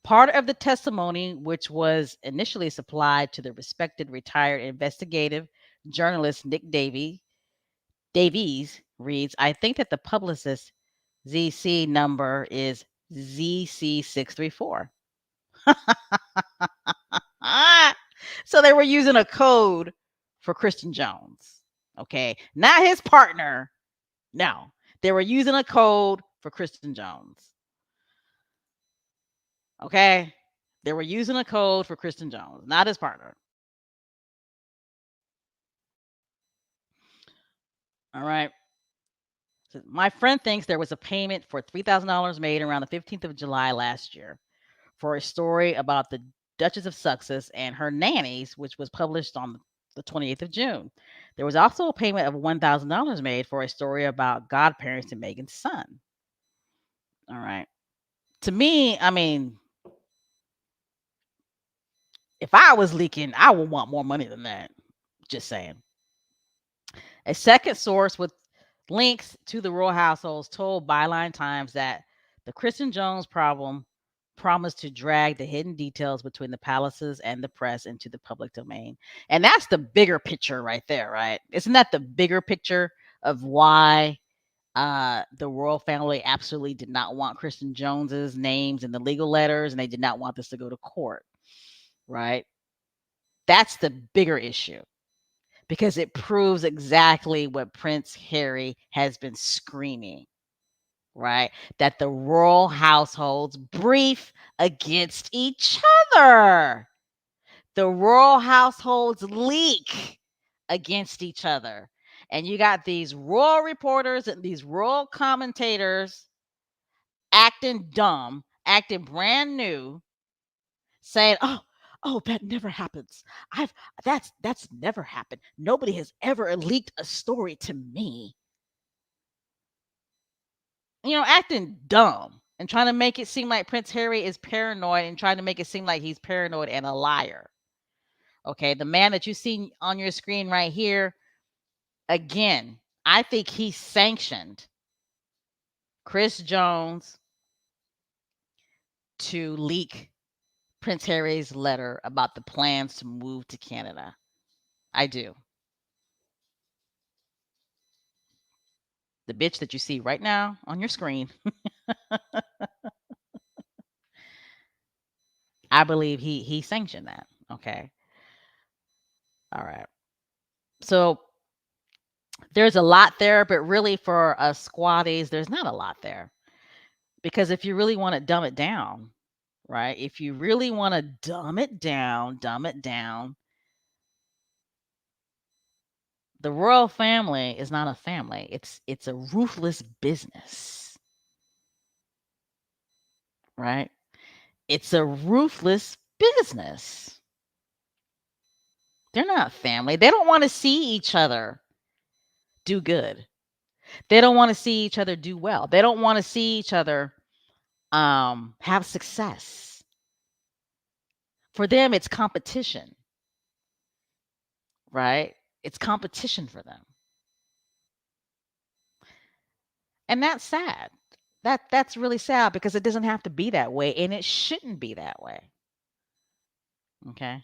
S1: Part of the testimony, which was initially supplied to the respected retired investigative journalist Nick Davies, reads, I think that the publicist ZC number is ZC634. So they were using a code for Christian Jones. Okay. Not his partner. No. They were using a code for Christian Jones. Okay. They were using a code for Christian Jones, not his partner. All right. So my friend thinks there was a payment for $3,000 made around the 15th of July last year for a story about the Duchess of Sussex and her nannies, which was published on the 28th of June. There was also a payment of $1,000 made for a story about godparents and Meghan's son. All right. To me, I mean, if I was leaking, I would want more money than that. Just saying. A second source with links to the royal households told Byline Times that the Christian Jones problem promised to drag the hidden details between the palaces and the press into the public domain. And that's the bigger picture right there, right? Isn't that the bigger picture of why the royal family absolutely did not want Christian Jones's names in the legal letters and they did not want this to go to court, right? That's the bigger issue. because it proves exactly what Prince Harry has been screaming, right? That the royal households brief against each other. The royal households leak against each other. And you got these royal reporters and these royal commentators acting dumb, acting brand new, saying, "Oh, that never happens. I've that's never happened. Nobody has ever leaked a story to me." Acting dumb and trying to make it seem like Prince Harry is paranoid and trying to make it seem like he's paranoid and a liar. Okay, the man that you see on your screen right here, again, I think he sanctioned Chris Jones to leak Prince Harry's letter about the plans to move to Canada. I do. The bitch that you see right now on your screen, I believe he sanctioned that. Okay. All right. So there's a lot there, but really for us squatties, there's not a lot there. Because if you really want to dumb it down, right? If you really want to dumb it down, the royal family is not a family. It's a ruthless business, right? It's a ruthless business. They're not family. They don't want to see each other do good. They don't want to see each other do well. They don't want to see each other have success. For them, it's competition, right? It's competition for them. And that's sad. That's really sad because it doesn't have to be that way and it shouldn't be that way. Okay.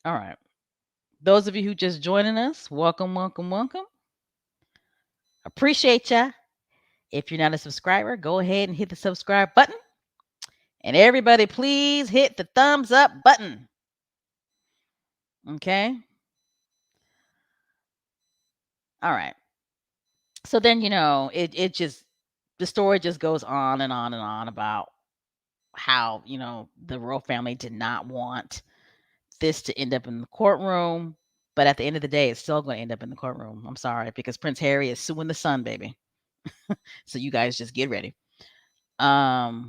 S1: All right. Those of you who just joining us, welcome, welcome, welcome. Appreciate ya. If you're not a subscriber, go ahead and hit the subscribe button. And everybody, please hit the thumbs up button. Okay. All right. So then, it just, the story just goes on and on and on about how, the royal family did not want this to end up in the courtroom. But at the end of the day, it's still going to end up in the courtroom. I'm sorry, because Prince Harry is suing the Sun, baby. So you guys just get ready. But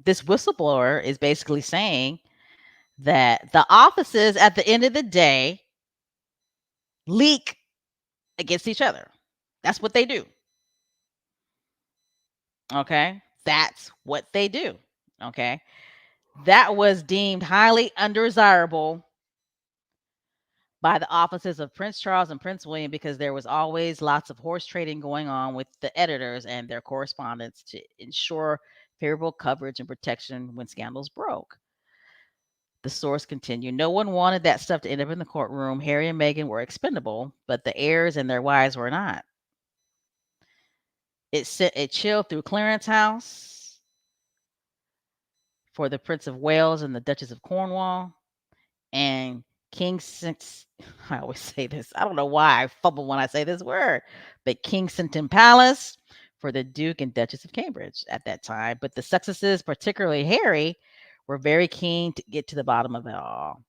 S1: this whistleblower is basically saying that the offices at the end of the day leak against each other. That's what they do. Okay? That's what they do. Okay? That was deemed highly undesirable by the offices of Prince Charles and Prince William because there was always lots of horse trading going on with the editors and their correspondents to ensure favorable coverage and protection when scandals broke. The source continued, no one wanted that stuff to end up in the courtroom. Harry and Meghan were expendable, but the heirs and their wives were not. It sent a chill through Clarence House for the Prince of Wales and the Duchess of Cornwall. And I always say this. I don't know why I fumble when I say this word, but Kensington Palace for the Duke and Duchess of Cambridge at that time. But the Sussexes, particularly Harry, were very keen to get to the bottom of it all.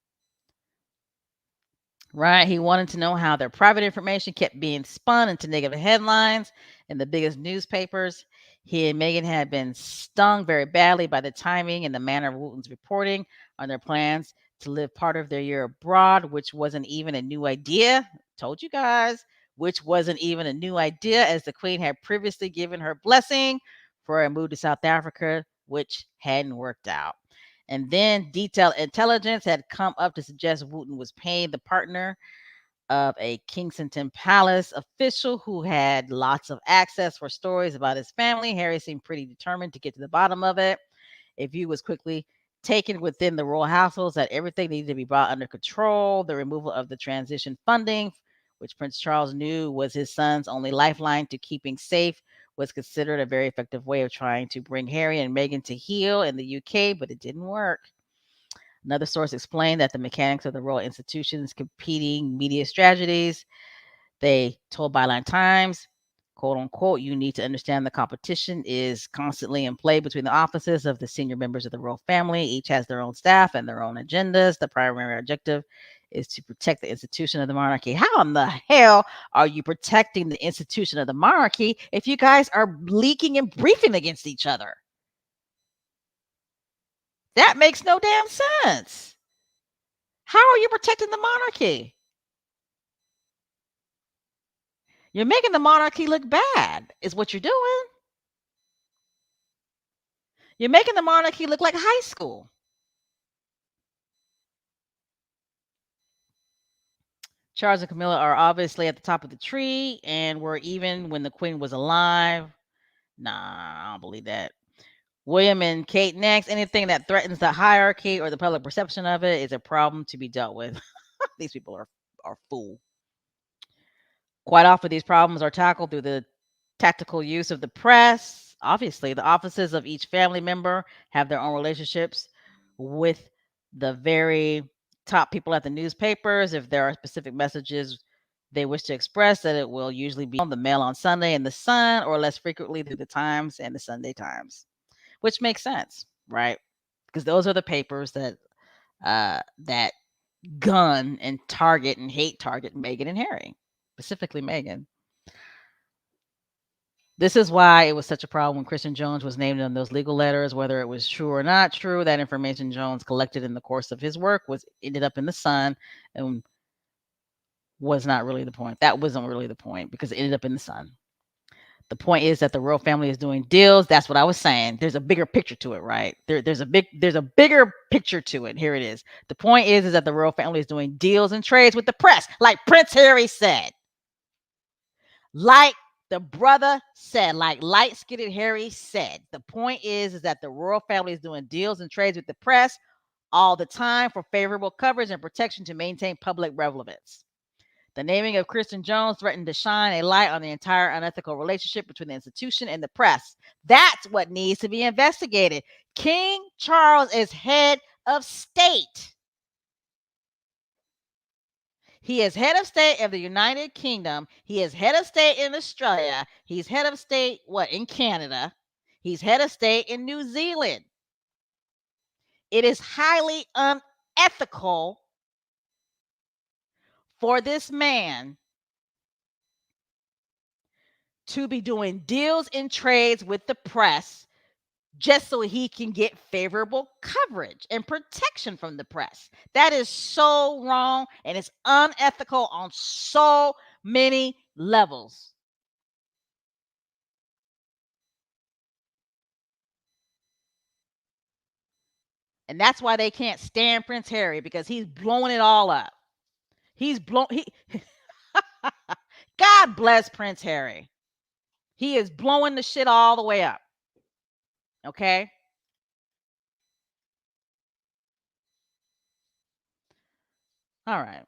S1: Right? He wanted to know how their private information kept being spun into negative headlines in the biggest newspapers. He and Meghan had been stung very badly by the timing and the manner of Wooten's reporting on their plans to live part of their year abroad, which wasn't even a new idea. Told you guys, which wasn't even a new idea, as the Queen had previously given her blessing for a move to South Africa, which hadn't worked out. And then detailed intelligence had come up to suggest Wooten was paying the partner of a Kensington Palace official who had lots of access for stories about his family. Harry seemed pretty determined to get to the bottom of it. A view was quickly taken within the royal households that everything needed to be brought under control. The removal of the transition funding, which Prince Charles knew was his son's only lifeline to keeping safe, was considered a very effective way of trying to bring Harry and Meghan to heel in the UK, but it didn't work. Another source explained that the mechanics of the royal institution's competing media strategies. They told Byline Times, quote unquote, you need to understand the competition is constantly in play between the offices of the senior members of the royal family. Each has their own staff and their own agendas. The primary objective is to protect the institution of the monarchy. How in the hell are you protecting the institution of the monarchy if you guys are leaking and briefing against each other? That makes no damn sense. How are you protecting the monarchy? You're making the monarchy look bad, is what you're doing. You're making the monarchy look like high school. Charles and Camilla are obviously at the top of the tree and were even when the queen was alive. Nah, I don't believe that. William and Kate next. Anything that threatens the hierarchy or the public perception of it is a problem to be dealt with. These people are fool. Quite often, these problems are tackled through the tactical use of the press. Obviously, the offices of each family member have their own relationships with the very top people at the newspapers. If there are specific messages they wish to express, that it will usually be on the Mail on Sunday and the Sun, or less frequently through the Times and the Sunday Times, which makes sense, right? Because those are the papers that gun and target and hate target Meghan and Harry, specifically Meghan. This is why it was such a problem when Christian Jones was named in those legal letters, whether it was true or not true. That information Jones collected in the course of his work was ended up in the Sun and was not really the point. That wasn't really the point because it ended up in the Sun. The point is that the royal family is doing deals. That's what I was saying. There's a bigger picture to it, right? There's a bigger picture to it. Here it is. The point is that the royal family is doing deals and trades with the press, like Prince Harry said. Like the brother said, like light skinned Harry said, the point is that the royal family is doing deals and trades with the press all the time for favorable coverage and protection to maintain public relevance. The naming of Kristen Jones threatened to shine a light on the entire unethical relationship between the institution and the press. That's what needs to be investigated. King Charles is head of state. He is head of state of the United Kingdom. He is head of state in Australia. He's head of state, in Canada? He's head of state in New Zealand. It is highly unethical for this man to be doing deals and trades with the press just so he can get favorable coverage and protection from the press. That is so wrong and it's unethical on so many levels. And that's why they can't stand Prince Harry because he's blowing it all up. He's blown he God bless Prince Harry. He is blowing the shit all the way up. Okay? All right.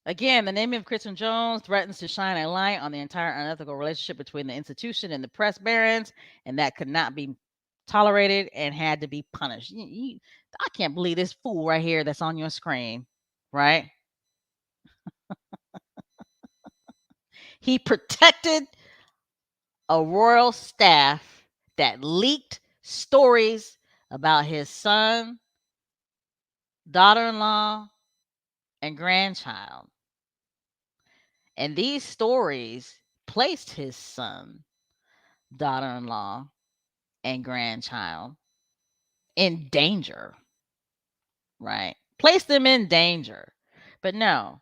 S1: Again, the naming of Kristen Jones threatens to shine a light on the entire unethical relationship between the institution and the press barons, and that could not be tolerated and had to be punished. I can't believe this fool right here that's on your screen, right? He protected a royal staff that leaked stories about his son, daughter in law, and grandchild. And these stories placed his son, daughter in law, and grandchild in danger, right? Placed them in danger. But no,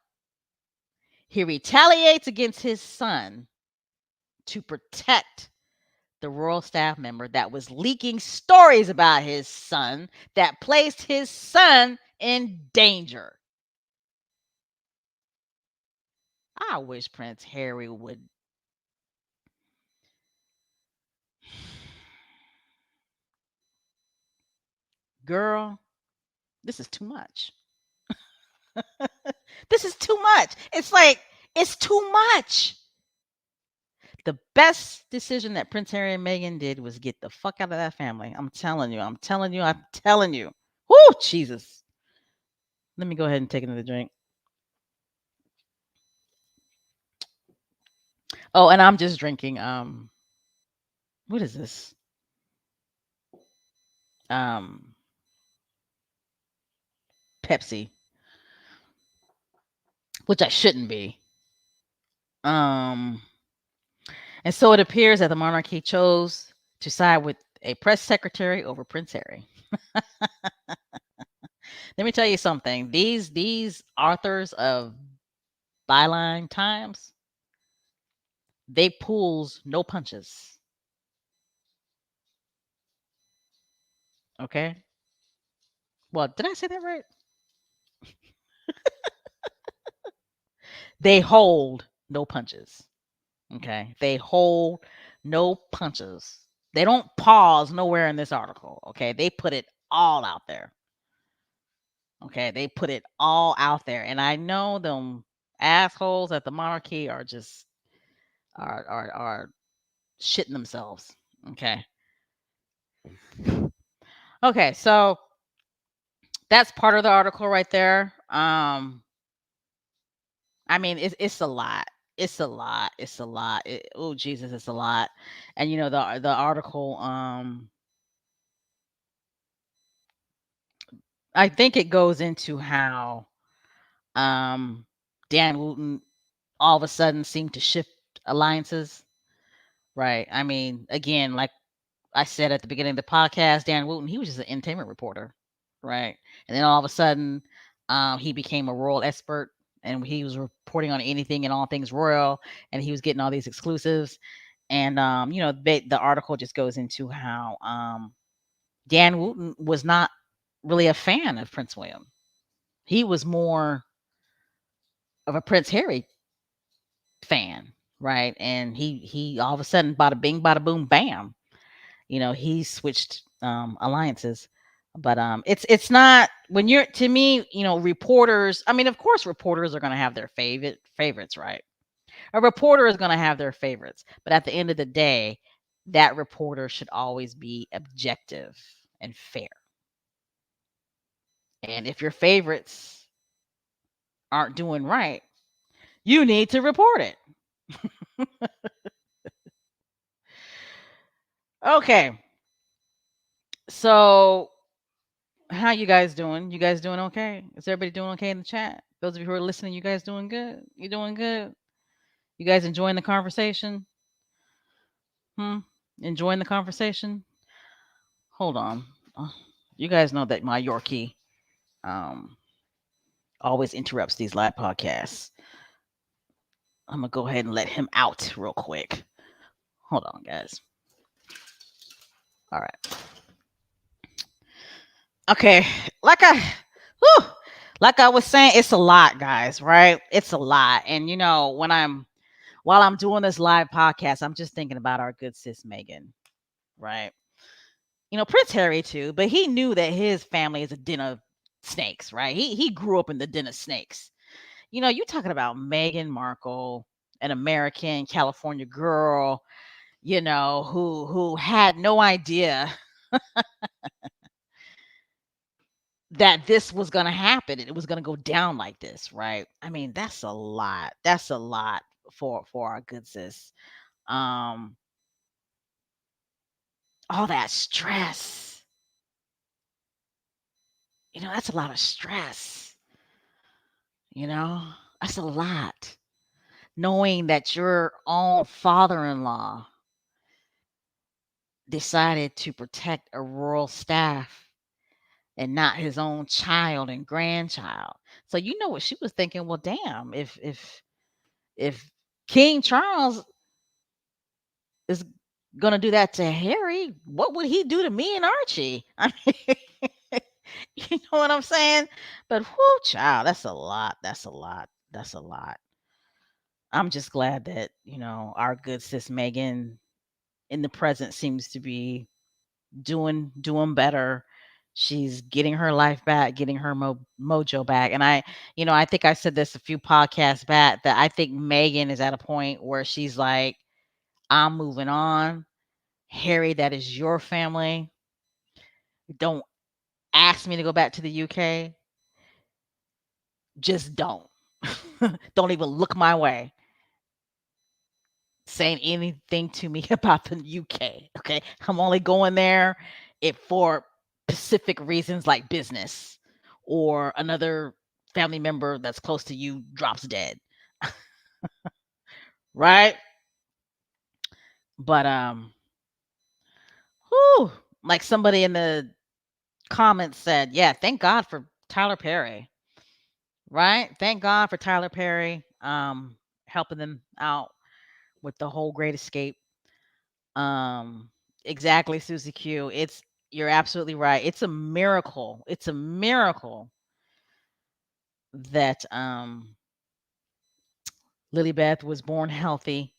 S1: he retaliates against his son to protect the royal staff member that was leaking stories about his son that placed his son in danger. I wish Prince Harry would. Girl, this is too much. This is too much. It's like, it's too much. The best decision that Prince Harry and Meghan did was get the fuck out of that family. I'm telling you. I'm telling you. I'm telling you. Whoo, Jesus. Let me go ahead and take another drink. Oh, and I'm just drinking what is this? Um Pepsi, which I shouldn't be. Um and so it appears that the monarchy chose to side with a press secretary over Prince Harry. Let me tell you something. These authors of byline times, they pulls no punches. Okay? Well, did I say that right? They hold no punches. Okay? They hold no punches. They don't pause nowhere in this article. Okay? They put it all out there. Okay? They put it all out there. And I know them assholes at the monarchy are just are shitting themselves. Okay. Okay, so that's part of the article right there. I mean, it's a lot. It's a lot. It's a lot. Oh Jesus, it's a lot. And the article. I think it goes into how um Dan Wooten all of a sudden seemed to shift alliances. Right. I mean, again, like I said at the beginning of the podcast, Dan Wooten, he was just an entertainment reporter, right? And then all of a sudden, he became a royal expert, and he was reporting on anything and all things royal, and he was getting all these exclusives. And the article just goes into how Dan Wooten was not really a fan of Prince William. He was more of a Prince Harry fan, right? And he all of a sudden, bada bing, bada boom, bam, he switched alliances. But it's not when you're to me, reporters. I mean, of course, reporters are going to have their favorites, right? A reporter is going to have their favorites, but at the end of the day, that reporter should always be objective and fair. And if your favorites aren't doing right, you need to report it. Okay. So, how you guys doing? You guys doing okay? Is everybody doing okay in the chat? Those of you who are listening, you guys doing good? You doing good? You guys enjoying the conversation? Hmm? Enjoying the conversation? Hold on. Uh, You guys know that my Yorkie um always interrupts these live podcasts. I'm gonna go ahead and let him out real quick. Hold on, guys. All right. Okay. Like I whew, like I was saying, it's a lot, guys, right? It's a lot. And while I'm doing this live podcast, I'm just thinking about our good sis Meghan, right? Prince Harry too, but he knew that his family is a den of snakes, right? He grew up in the den of snakes. You talking about Meghan Markle, an American California girl, who had no idea that this was going to happen and it was going to go down like this, right? I mean, that's a lot. That's a lot for our good sis. Um all that stress. That's a lot of stress. You know, that's a lot. Knowing that your own father-in-law decided to protect a royal staff and not his own child and grandchild. So you know what she was thinking, well, damn, if King Charles is gonna do that to Harry, what would he do to me and Archie? I mean, you know what I'm saying? But whoo, child, that's a lot. That's a lot. That's a lot. I'm just glad that, our good sis Megan in the present seems to be doing better. She's getting her life back, getting her mojo back. And I think I said this a few podcasts back that I think Megan is at a point where she's like, I'm moving on. Harry, that is your family. Don't ask me to go back to the UK. Just don't. Don't even look my way saying anything to me about the UK. Okay. I'm only going there for specific reasons like business or another family member that's close to you drops dead. Right? But whew, like somebody in the comments said, yeah, thank God for Tyler Perry. Right? Thank God for Tyler Perry helping them out with the whole Great Escape. Um, exactly, Susie Q. You're absolutely right. It's a miracle. It's a miracle that Lily Beth was born healthy,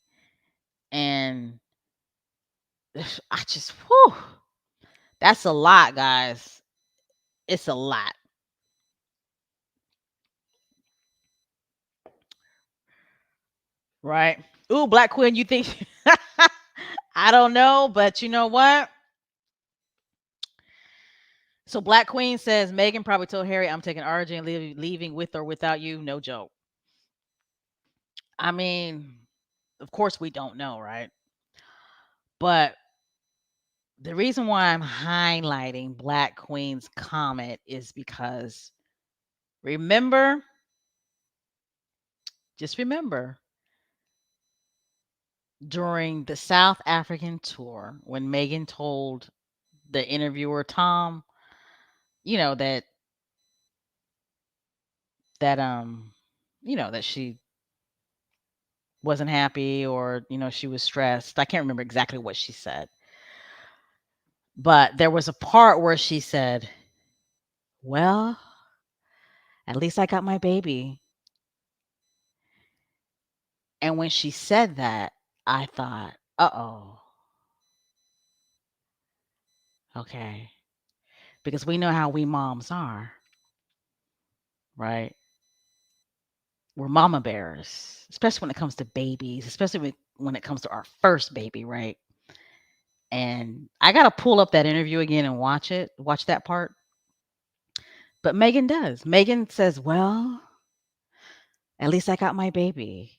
S1: and I just whew, that's a lot, guys. It's a lot. Right? Ooh, Black Queen, you think I don't know, but you know what? So Black Queen says Megan probably told Harry, "I'm taking RJ and leaving with or without you." No joke. I mean, of course we don't know, right? But the reason why I'm highlighting Black Queen's comment is because remember, just remember, during the South African tour when Megan told the interviewer Tom, you know that that she wasn't happy or she was stressed. I can't remember exactly what she said. But there was a part where she said, "Well, at least I got my baby." And when she said that, I thought, "Uh-oh. Okay." Because we know how we moms are, right? We're mama bears, especially when it comes to babies, especially when it comes to our first baby, right? And I got to pull up that interview again and watch that part. But Megan does. Megan says, "Well, at least I got my baby."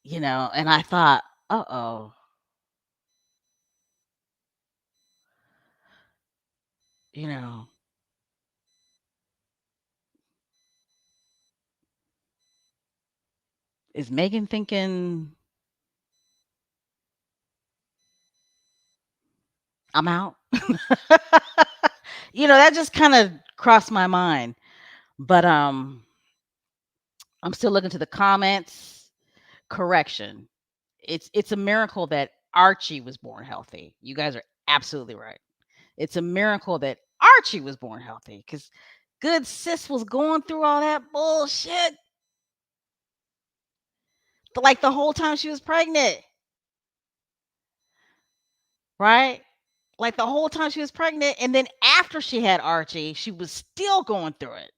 S1: And I thought, "Uh-oh, you know, is Megan thinking I'm out?" That just kind of crossed my mind. But I'm still looking to the comments. Correction. It's a miracle that Archie was born healthy. You guys are absolutely right. It's a miracle that Archie was born healthy cuz good sis was going through all that bullshit like the whole time she was pregnant, right? Like the whole time she was pregnant and then after she had Archie, she was still going through it,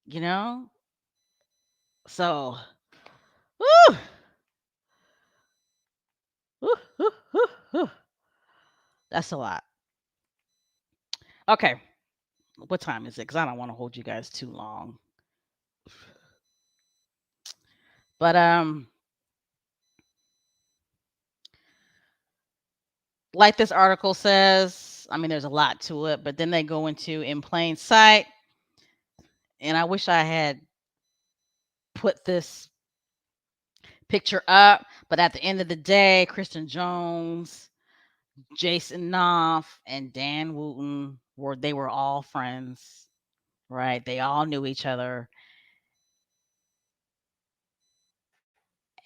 S1: you know? So, woo, woo, woo, woo, woo. That's a lot. Okay, what time is it? Because I don't want to hold you guys too long. But like this article says, I mean, there's a lot to it, but then they go into in plain sight, and I wish I had put this picture up, but at the end of the day, Kristen Jones, Jason Knopf, and Dan Wooten were all friends, right? They all knew each other,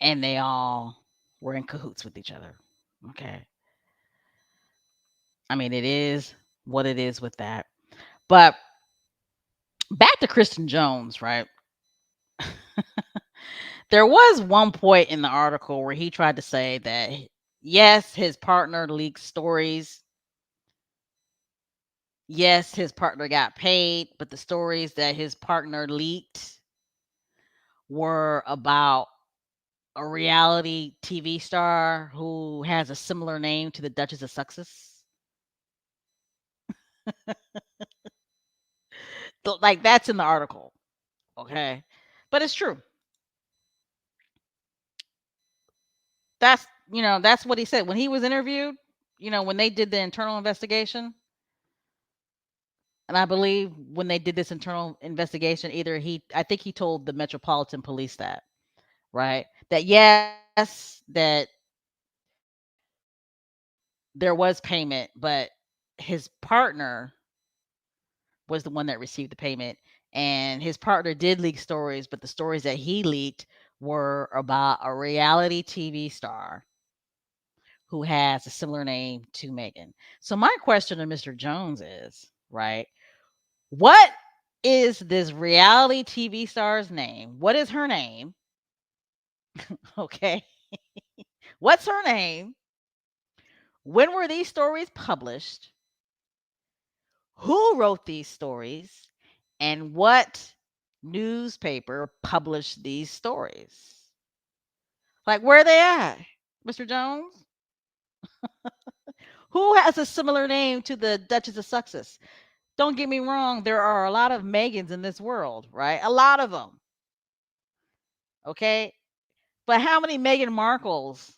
S1: and they all were in cahoots with each other. Okay. I mean, it is what it is with that. But back to Kristen Jones, right? There was one point in the article where he tried to say that yes, his partner leaked stories. Yes, his partner got paid, but the stories that his partner leaked were about a reality TV star who has a similar name to the Duchess of Sussex. Like that's in the article, okay? But it's true. That's that's what he said when he was interviewed. When they did the internal investigation, and I believe when they did this internal investigation, I think he told the Metropolitan Police that, right? That yes, that there was payment, but his partner was the one that received the payment. And his partner did leak stories, but the stories that he leaked were about a reality TV star who has a similar name to Megan. So my question to Mr. Jones is, right? What is this reality TV star's name? What is her name? Okay. What's her name? When were these stories published? Who wrote these stories? And what newspaper published these stories? Like, where are they at, Mr. Jones? Who has a similar name to the Duchess of Sussex? Don't get me wrong, there are a lot of Megans in this world, right? A lot of them. Okay. But how many Meghan Markles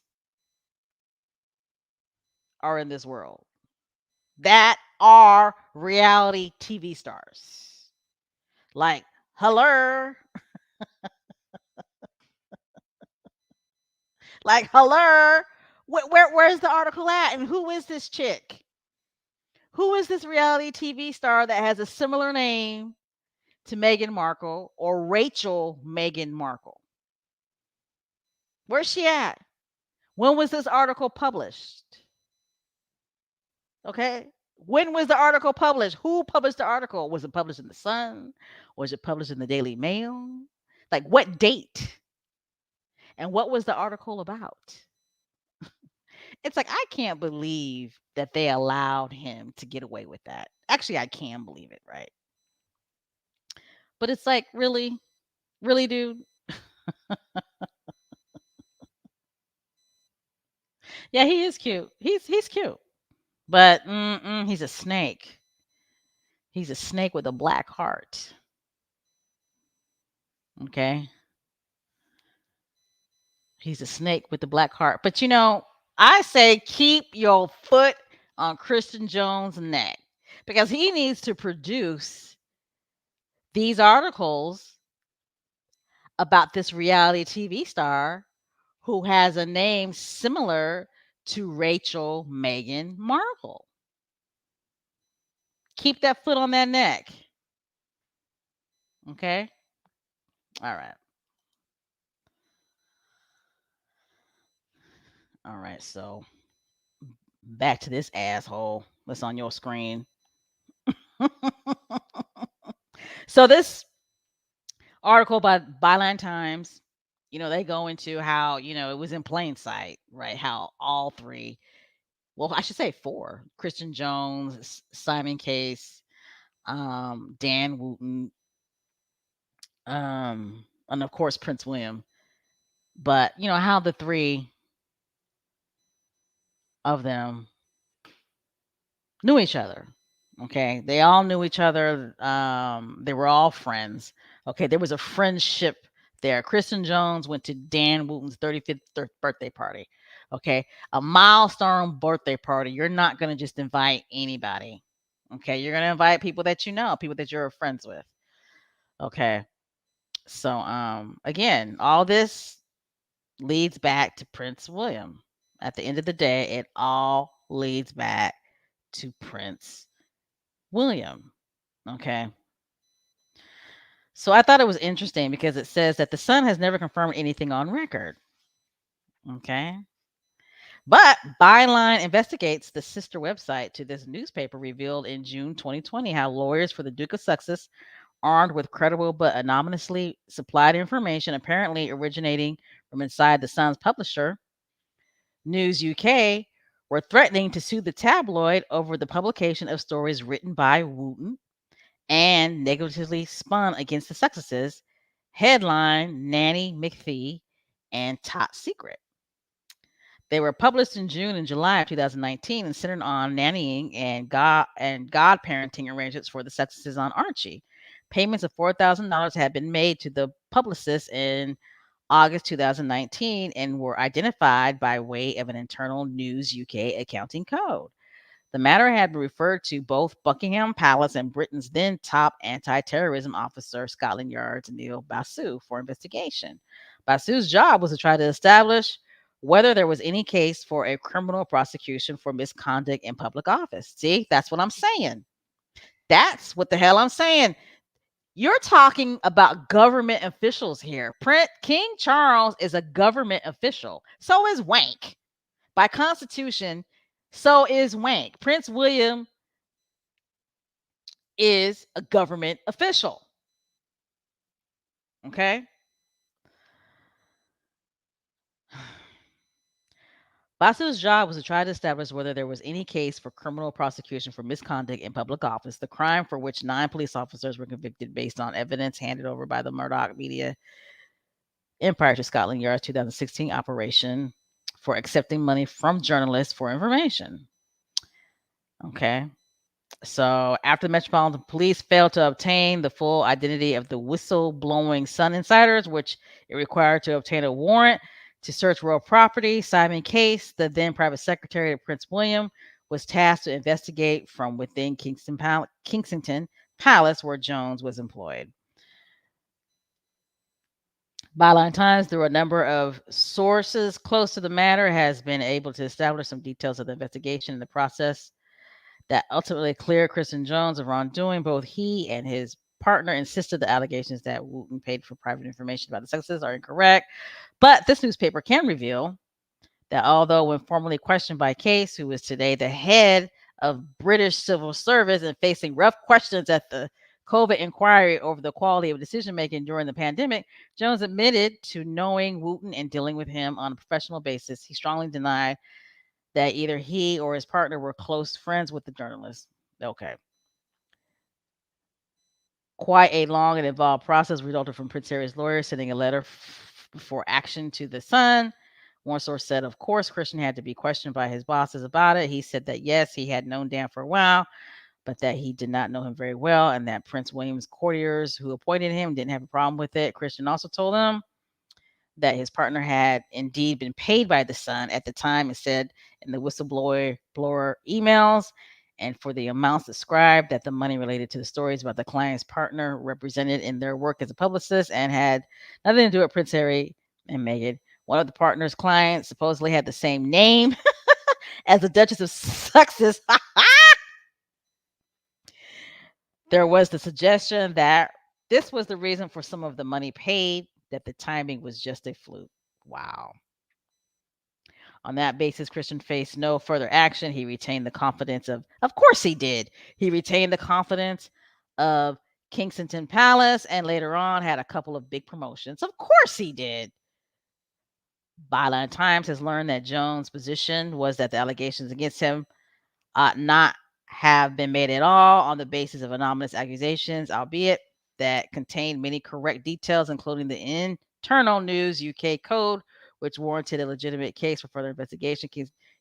S1: are in this world that are reality TV stars? Like, hello, like hello. Where's the article at? And who is this chick? Who is this reality TV star that has a similar name to Meghan Markle or Rachel Meghan Markle? Where's she at? When was this article published? Okay. When was the article published? Who published the article? Was it published in the Sun? Was it published in the Daily Mail? Like what date? And what was the article about? It's like I can't believe that they allowed him to get away with that. Actually, I can believe it, right? But it's like, really? Really, dude? Yeah, he is cute. He's cute. But he's a snake. He's a snake with a black heart. Okay? He's a snake with the black heart. But I say keep your foot on Christian Jones' neck because he needs to produce these articles about this reality TV star who has a name similar to Rachel Meghan Markle. Keep that foot on that neck. Okay? All right. All right. So back to this asshole that's on your screen. So this article by Byline Times, they go into how, it was in plain sight, right? How all three, well, I should say four, Christian Jones, Simon Case, Dan Wooten, and of course Prince William. But how the three of them knew each other. Okay, they all knew each other. They were all friends. Okay, there was a friendship there. Kristen Jones went to Dan Wooten's 35th birthday party. Okay, a milestone birthday party. You're not going to just invite anybody. Okay, you're going to invite people that you know, people that you're friends with. Okay, so again, all this leads back to Prince William. At the end of the day, it all leads back to Prince William. Okay. So I thought it was interesting because it says that the Sun has never confirmed anything on record. Okay. But Byline Investigates, the sister website to this newspaper, revealed in June 2020 how lawyers for the Duke of Sussex, armed with credible but anonymously supplied information apparently originating from inside the Sun's publisher, News UK, were threatening to sue the tabloid over the publication of stories written by Wooten and negatively spun against the Sussexes, headline Nanny McPhee and top secret. They were published in June and July of 2019 and centered on nannying and godparenting arrangements for the Sussexes on Archie. Payments of $4,000 had been made to the publicist in August 2019 and were identified by way of an internal News UK accounting code. The matter had been referred to both Buckingham Palace and Britain's then top anti terrorism officer, Scotland Yard's Neil Basu, for investigation. Basu's job was to try to establish whether there was any case for a criminal prosecution for misconduct in public office. See, that's what I'm saying. That's what the hell I'm saying. You're talking about government officials here. King Charles is a government official. So is Wank. By constitution, so is Wank. Prince William is a government official. Okay? Basu's job was to try to establish whether there was any case for criminal prosecution for misconduct in public office, the crime for which 9 police officers were convicted based on evidence handed over by the Murdoch media empire to Scotland Yard's 2016 operation for accepting money from journalists for information. Okay. So, after the Metropolitan Police failed to obtain the full identity of the whistleblowing Sun insiders, which it required to obtain a warrant to search royal property, Simon Case, the then private secretary of Prince William, was tasked to investigate from within Kensington Palace, where Jones was employed. Byline Times, through a number of sources close to the matter, has been able to establish some details of the investigation and the process that ultimately cleared Kristen Jones of wrongdoing. Both he and his partner insisted the allegations that Wooten paid for private information about the Sussexes are incorrect. But this newspaper can reveal that although when formally questioned by Case, who is today the head of British civil service and facing rough questions at the COVID inquiry over the quality of decision making during the pandemic, Jones admitted to knowing Wooten and dealing with him on a professional basis. He strongly denied that either he or his partner were close friends with the journalist. Okay. Quite a long and involved process resulted from Prince Harry's lawyer sending a letter for action to the Sun. One source said, of course, Christian had to be questioned by his bosses about it. He said that yes, he had known Dan for a while, but that he did not know him very well, and that Prince William's courtiers who appointed him didn't have a problem with it. Christian also told him that his partner had indeed been paid by the Sun at the time and said in the whistleblower emails and for the amounts described that the money related to the stories about the client's partner represented in their work as a publicist and had nothing to do with Prince Harry and Meghan. One of the partner's clients supposedly had the same name as the Duchess of Sussex. There was the suggestion that this was the reason for some of the money paid, that the timing was just a fluke. Wow. On that basis, Christian faced no further action. He retained the confidence of course he did. He retained the confidence of Kensington Palace and later on had a couple of big promotions. Of course he did. Byline Times has learned that Jones' position was that the allegations against him ought not have been made at all on the basis of anonymous accusations, albeit that contained many correct details, including the internal News UK code, which warranted a legitimate case for further investigation.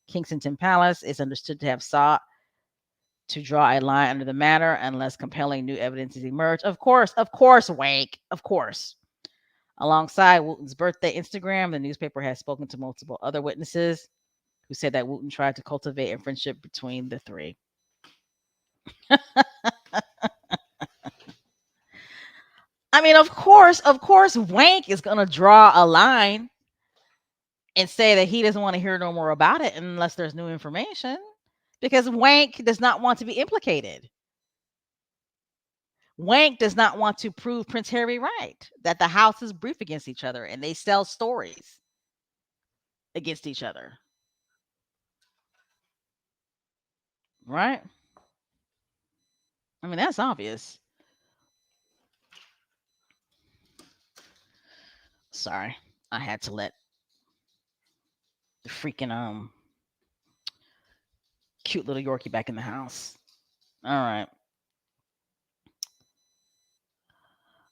S1: Kensington Palace is understood to have sought to draw a line under the matter unless compelling new evidence is emerged. Of course, Wake, of course. Alongside Wooten's birthday Instagram, the newspaper has spoken to multiple other witnesses who said that Wooten tried to cultivate a friendship between the three. I mean, of course, Wank is going to draw a line and say that he doesn't want to hear no more about it unless there's new information because Wank does not want to be implicated. Wank does not want to prove Prince Harry right, that the houses brief against each other and they sell stories against each other. Right? I mean, that's obvious. Sorry. I had to let the freaking cute little Yorkie back in the house. All right.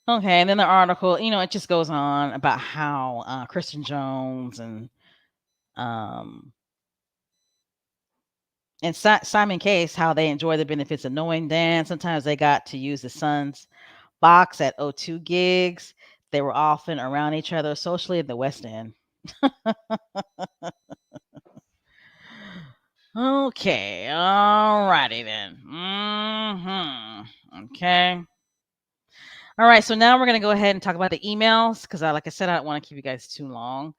S1: Okay, and then the article, it just goes on about how Kristen Jones um, and Simon Case, how they enjoy the benefits of knowing Dan. Sometimes they got to use the son's box at O2 gigs. They were often around each other socially at the West End. Okay, alrighty then. Okay. All right, so now we're gonna go ahead and talk about the emails because, like I said, I don't want to keep you guys too long.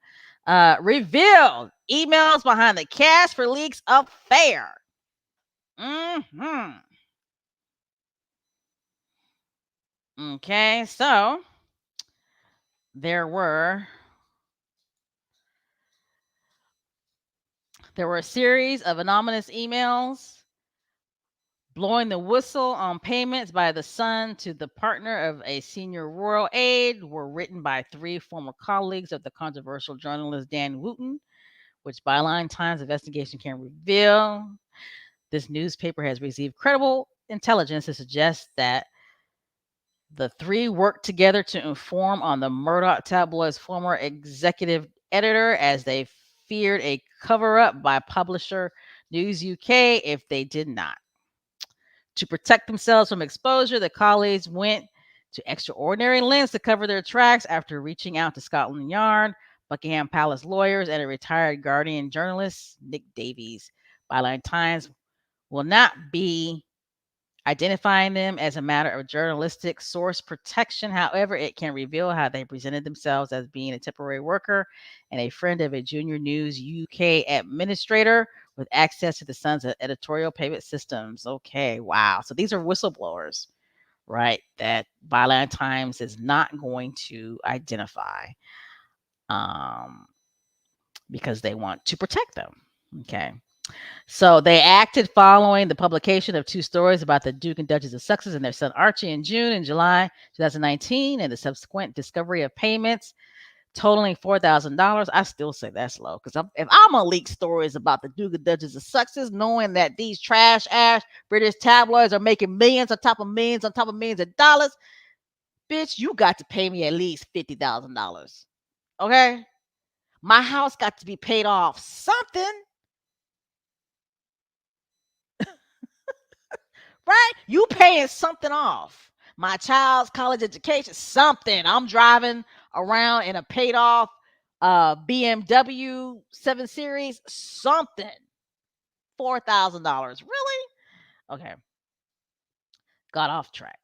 S1: Revealed emails behind the Cash for Leaks affair. Hmm. Okay, so there were a series of anonymous emails blowing the whistle on payments by the son to the partner of a senior royal aide were written by 3 former colleagues of the controversial journalist Dan Wooten, which Byline Times investigation can reveal. This newspaper has received credible intelligence to suggest that the 3 worked together to inform on the Murdoch tabloid's former executive editor as they feared a cover up by publisher News UK if they did not. To protect themselves from exposure, the colleagues went to extraordinary lengths to cover their tracks after reaching out to Scotland Yard, Buckingham Palace lawyers, and a retired Guardian journalist, Nick Davies. Byline Times will not be identifying them as a matter of journalistic source protection. However, it can reveal how they presented themselves as being a temporary worker and a friend of a junior News UK administrator with access to the Sun's editorial payment systems. Okay, wow. So these are whistleblowers, right? That Byline Times is not going to identify um, because they want to protect them. Okay. So they acted following the publication of 2 stories about the Duke and Duchess of Sussex and their son Archie in June and July 2019, and the subsequent discovery of payments totaling $4,000. I still say that's low because if I'm gonna leak stories about the Duke and Duchess of Sussex, knowing that these trash ass British tabloids are making millions on top of millions on top of millions of dollars, bitch, you got to pay me at least $50,000. Okay, my house got to be paid off something. Right? You paying something off. My child's college education, something. I'm driving around in a paid off BMW 7 Series, something. $4,000. Really? Okay. Got off track.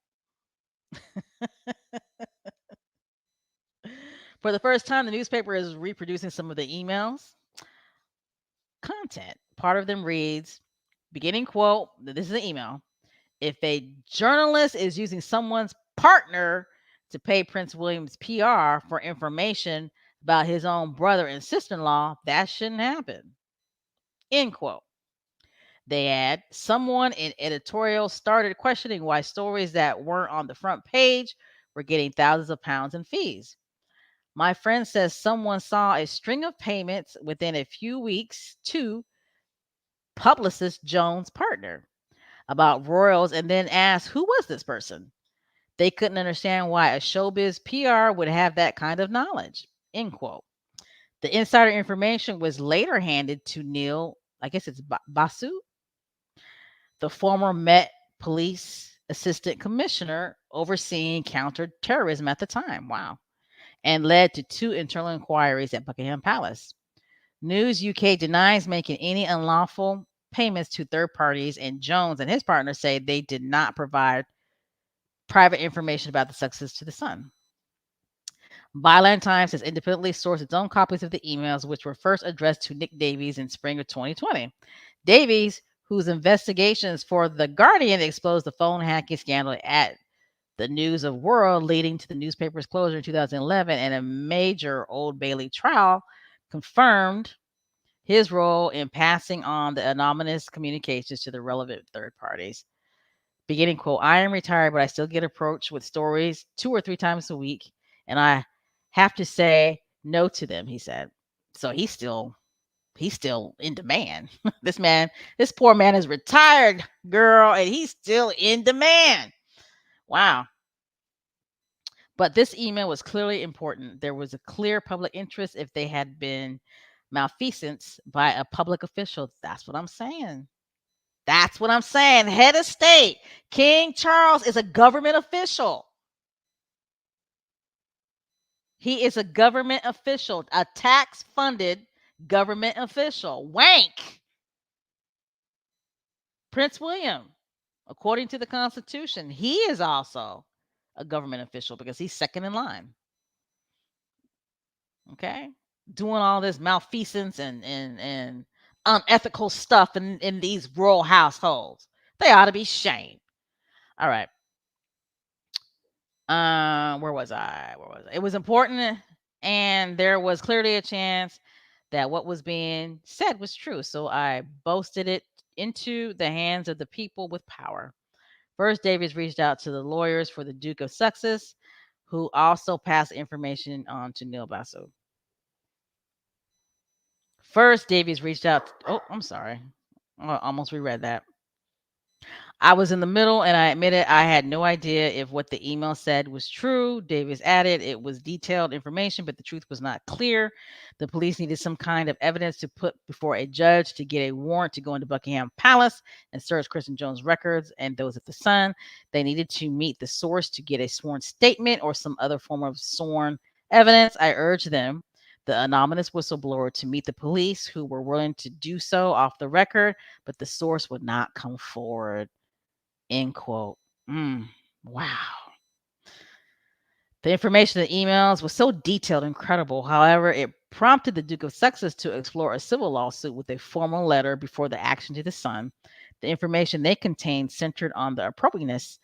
S1: For the first time, the newspaper is reproducing some of the emails. Content. Part of them reads, beginning quote, this is an email. If a journalist is using someone's partner to pay Prince William's PR for information about his own brother and sister in law, that shouldn't happen. End quote. They add, someone in editorial started questioning why stories that weren't on the front page were getting thousands of pounds in fees. My friend says someone saw a string of payments within a few weeks to publicist Jones' partner about royals and then asked who was this person. They couldn't understand why a showbiz PR would have that kind of knowledge. End quote. The insider information was later handed to Neil, I guess it's Basu, the former Met Police Assistant Commissioner overseeing counterterrorism at the time. Wow. And led to 2 internal inquiries at Buckingham Palace. News UK denies making any unlawful payments to third parties, and Jones and his partner say they did not provide private information about the success to the Sun. Byline Times has independently sourced its own copies of the emails, which were first addressed to Nick Davies in spring of 2020. Davies, whose investigations for The Guardian exposed the phone hacking scandal at the News of World, leading to the newspaper's closure in 2011 and a major Old Bailey trial, confirmed his role in passing on the anonymous communications to the relevant third parties. Beginning quote, I am retired, but I still get approached with stories 2 or 3 times a week, and I have to say no to them, he said. So he's still in demand. This poor man is retired, girl, and he's still in demand. Wow. But this email was clearly important. There was a clear public interest if they had been malfeasance by a public official. That's what I'm saying. That's what I'm saying. Head of state, King Charles is a government official. He is a government official, a tax funded government official. Wank. Prince William, according to the Constitution, he is also a government official because he's second in line. Okay? Doing all this malfeasance and unethical stuff in these royal households. They ought to be shamed. All right. Where was I? It was important, and there was clearly a chance that what was being said was true. So I boasted it into the hands of the people with power. First, Davies reached out to the lawyers for the Duke of Sussex, who also passed information on to Neil Basu. First, Davies reached out. Oh, I'm sorry. I almost reread that. I was in the middle and I admitted I had no idea if what the email said was true. Davis added it was detailed information, but the truth was not clear. The police needed some kind of evidence to put before a judge to get a warrant to go into Buckingham Palace and search Kristen Jones' records and those of the Sun. They needed to meet the source to get a sworn statement or some other form of sworn evidence. I urged them, the anonymous whistleblower, to meet the police, who were willing to do so off the record, but the source would not come forward. End quote. Wow. The information in the emails was so detailed and credible. However, it prompted the Duke of Sussex to explore a civil lawsuit with a formal letter before the action to the Sun. The information they contained centered on the appropriateness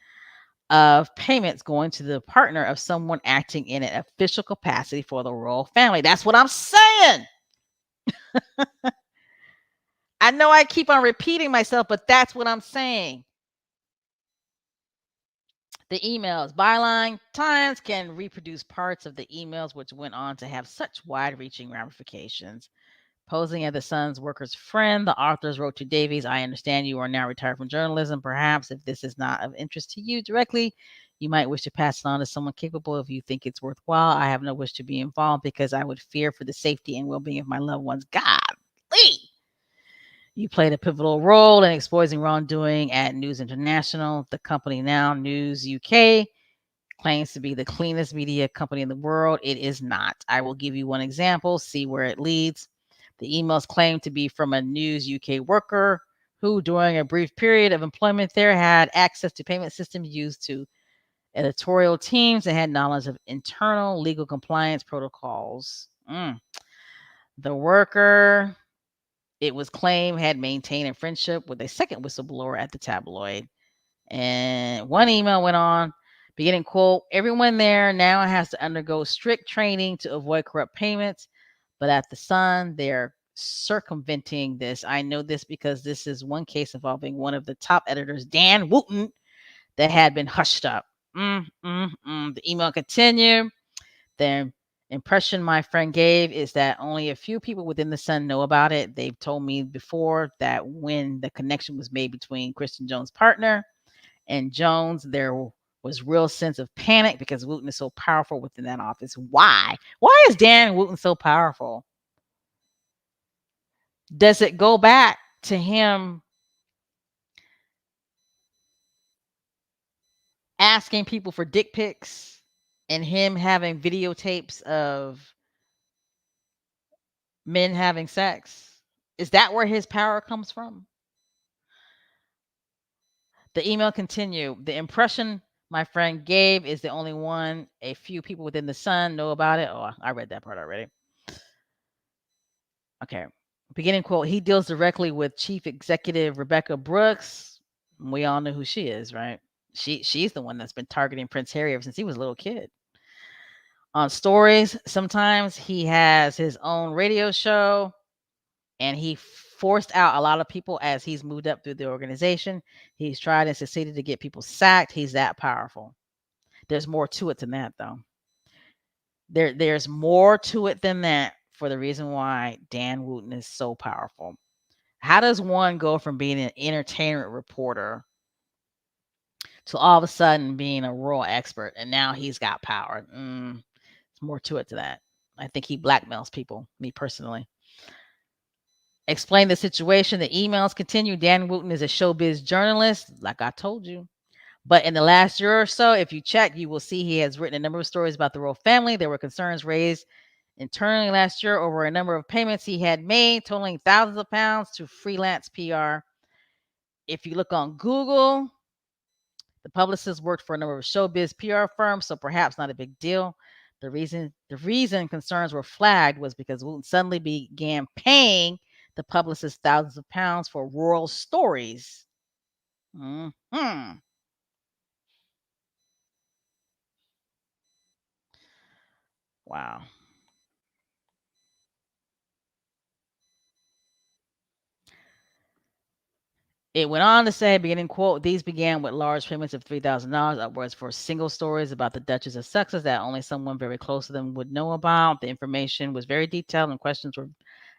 S1: of payments going to the partner of someone acting in an official capacity for the royal family. That's what I'm saying. I know I keep on repeating myself, but that's what I'm saying. The emails. Byline Times can reproduce parts of the emails, which went on to have such wide reaching ramifications. Posing as the Sun's workers' friend, the authors wrote to Davies, I understand you are now retired from journalism. Perhaps if this is not of interest to you directly, you might wish to pass it on to someone capable if you think it's worthwhile. I have no wish to be involved because I would fear for the safety and well being of my loved ones. Golly! You played a pivotal role in exposing wrongdoing at News International. The company now, News UK, claims to be the cleanest media company in the world. It is not. I will give you one example, see where it leads. The emails claim to be from a News UK worker who, during a brief period of employment there, had access to payment systems used to editorial teams and had knowledge of internal legal compliance protocols. The worker, it was claimed, had maintained a friendship with a second whistleblower at the tabloid. And one email went on, beginning quote, everyone there now has to undergo strict training to avoid corrupt payments, but at the Sun, they're circumventing this. I know this because this is one case involving one of the top editors, Dan Wooten, that had been hushed up. The email continued. The impression my friend gave is that only a few people within the Sun know about it. They've told me before that when the connection was made between Kristen Jones' partner and Jones, there was real sense of panic because Wooten is so powerful within that office. Why? Why is Dan Wooten so powerful? Does it go back to him asking people for dick pics and him having videotapes of men having sex? Is that where his power comes from? The email continued. The impression my friend gave is the only one a few people within the Sun know about it. Oh, I read that part already. Okay. Beginning quote, he deals directly with Chief Executive Rebecca Brooks. We all know who she is, right? She's the one that's been targeting Prince Harry ever since he was a little kid. On stories, sometimes he has his own radio show and he forced out a lot of people as he's moved up through the organization. He's tried and succeeded to get people sacked. He's that powerful. There's more to it than that, though. There's more to it than that for the reason why Dan Wooten is so powerful. How does one go from being an entertainment reporter to all of a sudden being a royal expert, and now he's got power. There's more to it to that. I think he blackmails people, me personally. Explain the situation. The emails continue. Dan Wooten is a showbiz journalist, like I told you. But in the last year or so, if you check, you will see he has written a number of stories about the royal family. There were concerns raised internally last year over a number of payments he had made, totaling thousands of pounds to freelance PR. If you look on Google, the publicist worked for a number of showbiz PR firms, so perhaps not a big deal. The reason concerns were flagged was because Wooten suddenly began paying the publicist thousands of pounds for royal stories. Hmm. Wow. It went on to say, beginning quote, these began with large payments of $3,000 upwards for single stories about the Duchess of Sussex that only someone very close to them would know about. The information was very detailed and questions were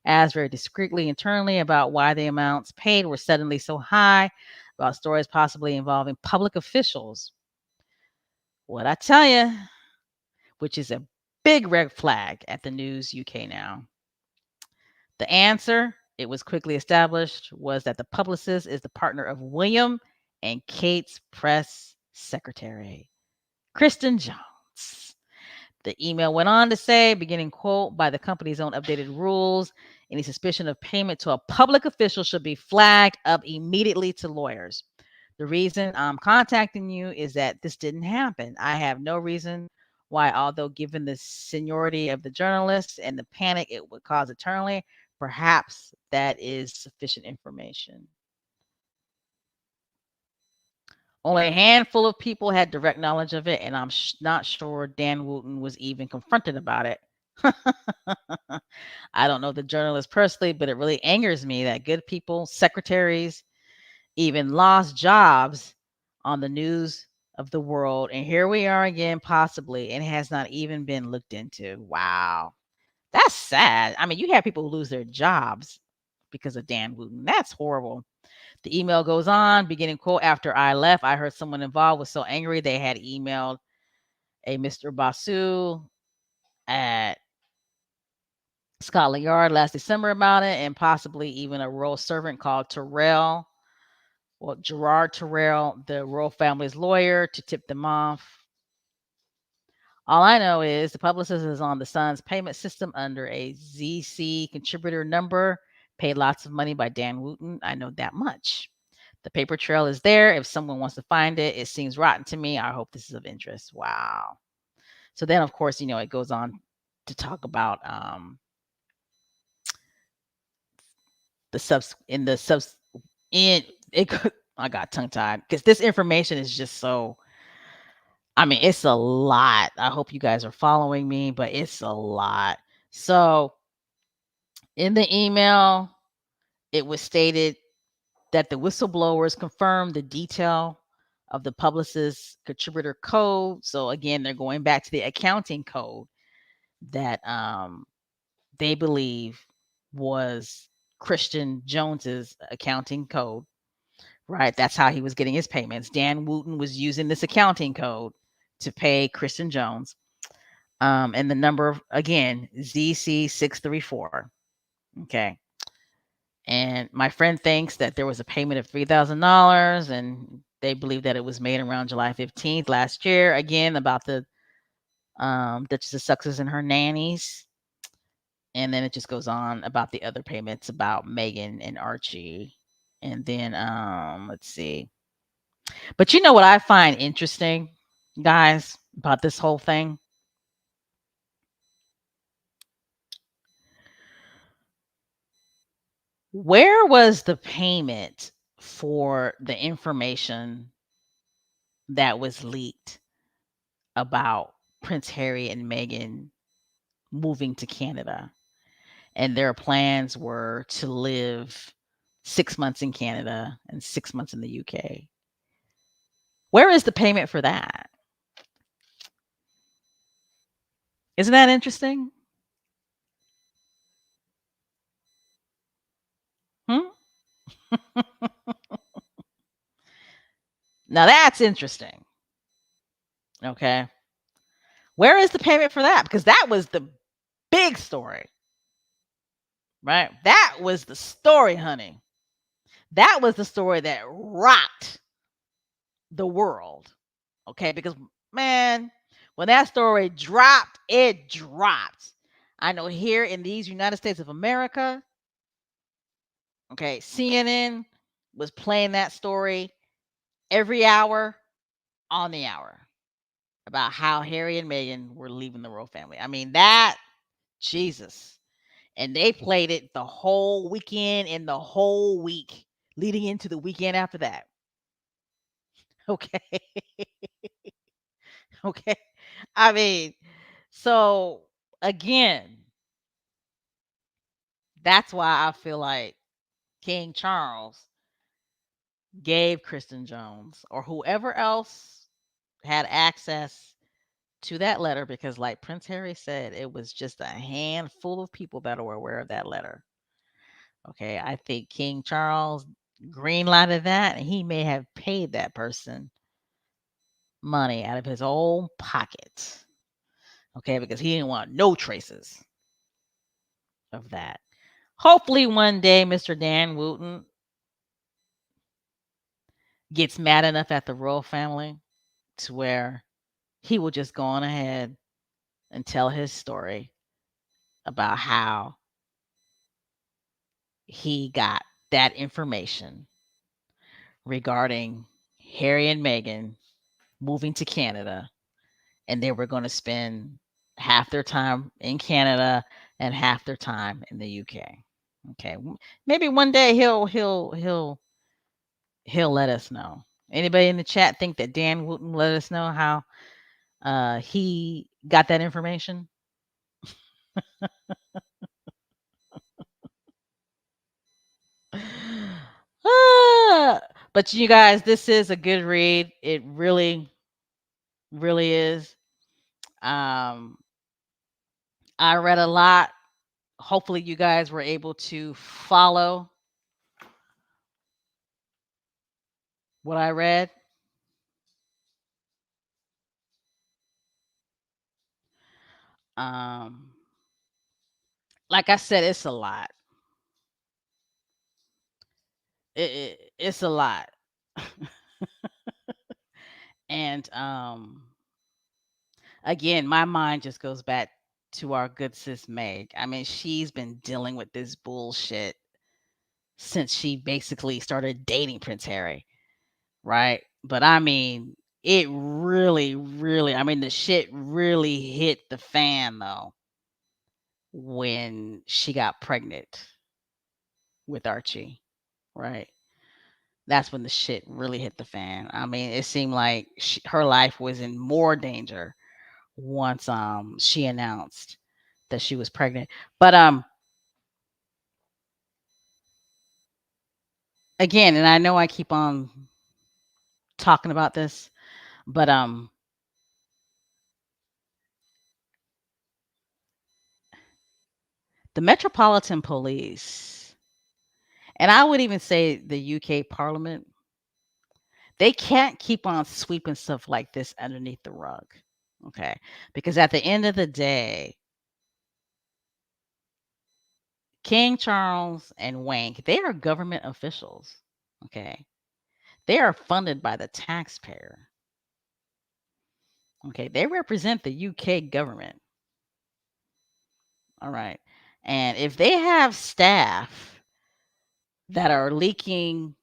S1: asked very discreetly internally about why the amounts paid were suddenly so high, about stories possibly involving public officials. What I tell you, which is a big red flag at the News UK now. The answer, it was quickly established, was that the publicist is the partner of William and Kate's press secretary, Kristen Jones. The email went on to say, beginning quote, by the company's own updated rules, any suspicion of payment to a public official should be flagged up immediately to lawyers. The reason I'm contacting you is that this didn't happen. I have no reason why, although given the seniority of the journalists and the panic it would cause eternally, perhaps that is sufficient information. Only a handful of people had direct knowledge of it, and I'm not sure Dan Wooten was even confronted about it. I don't know the journalist personally, but it really angers me that good people, secretaries, even lost jobs on the news of the world. And here we are again, possibly, and it has not even been looked into. Wow. That's sad. I mean, you have people who lose their jobs because of Dan Wooten. That's horrible. The email goes on, beginning quote, after I left, I heard someone involved was so angry they had emailed a Mr. Basu at Scotland Yard last December about it, and possibly even a royal servant called Terrell, well, Gerard Terrell, the royal family's lawyer, to tip them off. All I know is the publicist is on the Sun's payment system under a ZC contributor number, paid lots of money by Dan Wooten. I know that much. The paper trail is there. If someone wants to find it, it seems rotten to me. I hope this is of interest. Wow. So then, of course, it goes on to talk about the subs in the subs in it. I got tongue tied because this information is just so. I mean, it's a lot. I hope you guys are following me, but it's a lot. So in the email, it was stated that the whistleblowers confirmed the detail of the publicist's contributor code. So again, they're going back to the accounting code that they believe was Christian Jones's accounting code. Right, that's how he was getting his payments. Dan Wooten was using this accounting code to pay Christian Jones. And the number again, ZC634. Okay. And my friend thinks that there was a payment of $3,000 and they believe that it was made around July 15th last year. Again, about the Duchess of Sussex and her nannies. And then it just goes on about the other payments about Meghan and Archie. And then let's see. But you know what I find interesting, guys, about this whole thing? Where was the payment for the information that was leaked about Prince Harry and Meghan moving to Canada? And their plans were to live 6 months in Canada and 6 months in the UK. Where is the payment for that? Isn't that interesting? Hmm? Now that's interesting. Okay. Where is the payment for that? Because that was the big story, right? That was the story, honey. That was the story that rocked the world. Okay. Because, man, when that story dropped, it dropped. I know here in these United States of America, okay, CNN was playing that story every hour on the hour about how Harry and Meghan were leaving the royal family. I mean, that, Jesus. And they played it the whole weekend and the whole week leading into the weekend after that. Okay. Okay. I mean, so again, that's why I feel like King Charles gave Kristen Jones or whoever else had access to that letter, because like Prince Harry said, it was just a handful of people that were aware of that letter. Okay, I think King Charles greenlighted that, and he may have paid that person money out of his own pocket. Okay, because he didn't want no traces of that. Hopefully, one day, Mr. Dan Wooten gets mad enough at the royal family to where he will just go on ahead and tell his story about how he got that information regarding Harry and Meghan moving to Canada, and they were going to spend half their time in Canada and half their time in the UK. Okay, maybe one day he'll let us know. Anybody in the chat think that Dan wouldn't let us know how he got that information? Ah, but you guys, this is a good read. It really, really is. Um, I read a lot. Hopefully, you guys were able to follow what I read. Um, like I said, it's a lot. It's a lot. And again, my mind just goes back to our good sis Meg. I mean, she's been dealing with this bullshit since she basically started dating Prince Harry, right? But I mean, it really, really, I mean, the shit really hit the fan though when she got pregnant with Archie, right? That's when the shit really hit the fan. I mean, it seemed like her life was in more danger once she announced that she was pregnant. But again, and I know I keep on talking about this, but the Metropolitan Police, and I would even say the UK Parliament, they can't keep on sweeping stuff like this underneath the rug. Okay? Because at the end of the day, King Charles and Wank, they are government officials. Okay? They are funded by the taxpayer. Okay? They represent the UK government. All right. And if they have staff that are leaking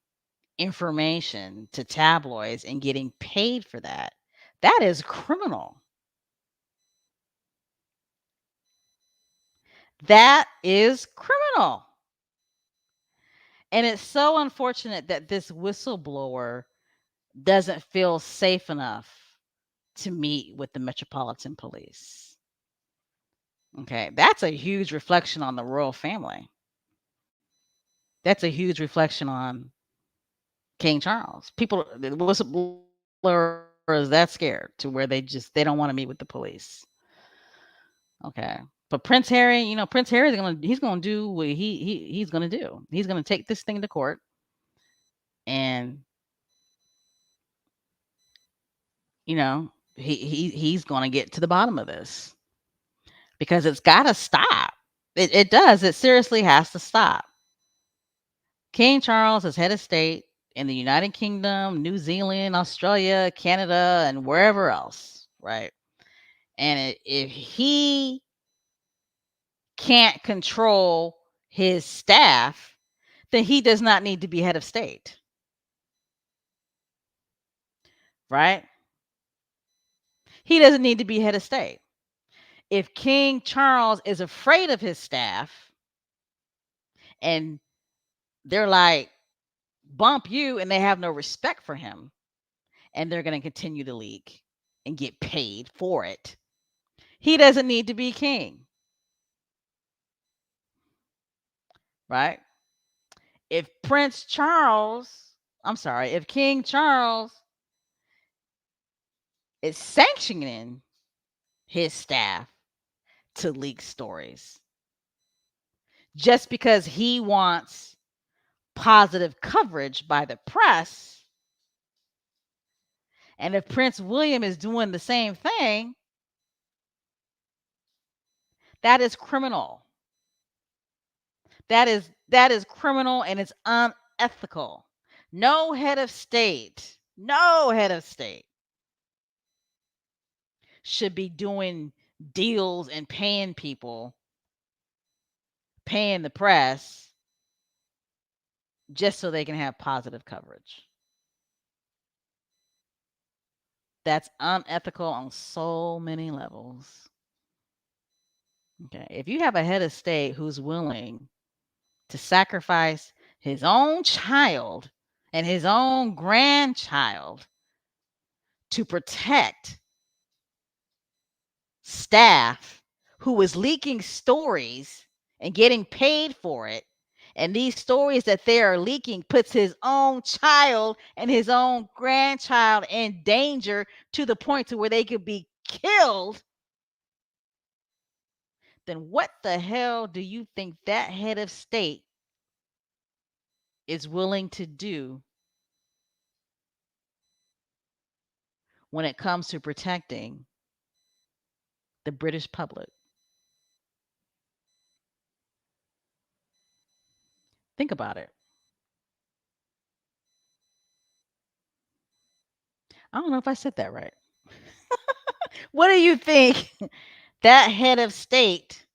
S1: information to tabloids and getting paid for that, that is criminal. That is criminal. And it's so unfortunate that this whistleblower doesn't feel safe enough to meet with the Metropolitan Police. Okay. That's a huge reflection on the royal family. That's a huge reflection on King Charles. People, the whistleblower is that scared to where they don't want to meet with the police. Okay. But Prince Harry, Prince Harry is he's gonna do what he's gonna do. He's gonna take this thing to court, and you know, he's going to get to the bottom of this because it's got to stop. It does. It seriously has to stop. King Charles is head of state in the United Kingdom, New Zealand, Australia, Canada, and wherever else, right? And if he can't control his staff, then he does not need to be head of state, right? He doesn't need to be head of state. If King Charles is afraid of his staff and they're like, bump you, and they have no respect for him, and they're going to continue to leak and get paid for it, he doesn't need to be king, right? If if King Charles is sanctioning his staff to leak stories just because he wants positive coverage by the press, and if Prince William is doing the same thing, that is criminal. That is criminal, and it's unethical. No head of state should be doing deals and paying people, paying the press just so they can have positive coverage. That's unethical on so many levels. Okay. If you have a head of state who's willing to sacrifice his own child and his own grandchild to protect staff who is leaking stories and getting paid for it, and these stories that they are leaking puts his own child and his own grandchild in danger to the point to where they could be killed, then what the hell do you think that head of state is willing to do when it comes to protecting the British public? Think about it. I don't know if I said that right. What do you think that head of state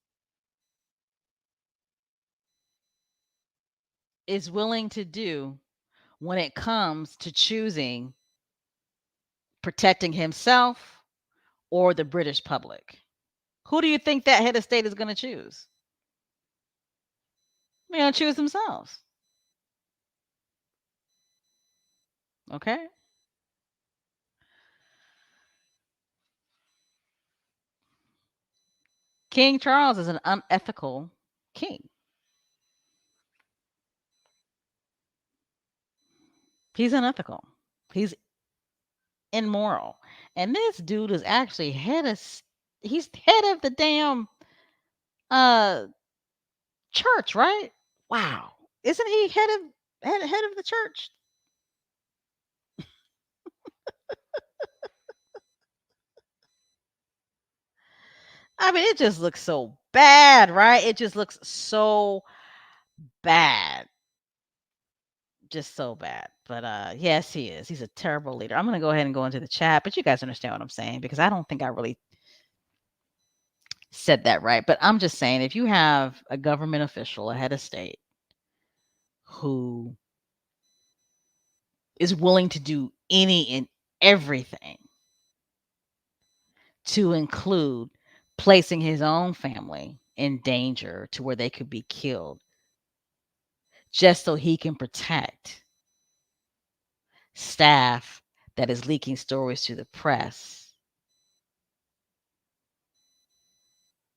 S1: is willing to do when it comes to choosing protecting himself or the British public? Who do you think that head of state is going to choose? They're going to choose themselves. Okay. King Charles is an unethical king. He's unethical. He's immoral. And this dude is actually he's head of the damn uh church, right? Wow. Isn't he head of the church? I mean, it just looks so bad, right? It just looks so bad. Just so bad. But yes, he is. He's a terrible leader. I'm gonna go ahead and go into the chat, but you guys understand what I'm saying because I don't think I really said that right. But I'm just saying if you have a government official, a head of state, who is willing to do any and everything to include placing his own family in danger to where they could be killed just so he can protect staff that is leaking stories to the press,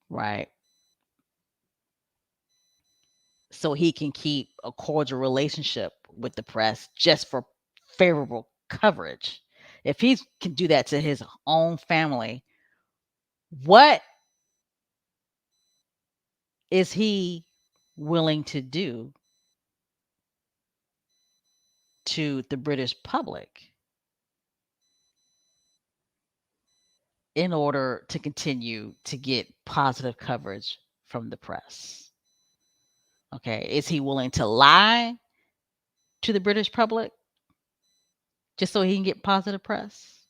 S1: right? So he can keep a cordial relationship with the press just for favorable coverage. If he can do that to his own family, what is he willing to do to the British public? in order to continue to get positive coverage from the press? Okay. Is he willing to lie to the British public just so he can get positive press?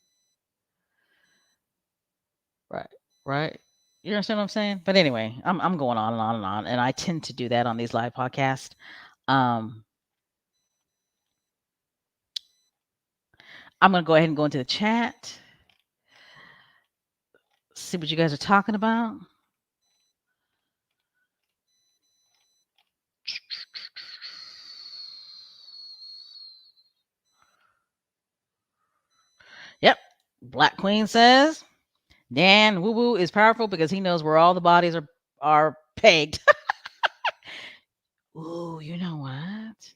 S1: Right. Right. You understand what I'm saying? But anyway, I'm going on and on and on, and I tend to do that on these live podcasts. Um, I'm gonna go ahead and go into the chat, see what you guys are talking about. Yep. Black Queen says Dan Woo Woo is powerful because he knows where all the bodies are pegged. Ooh, you know what?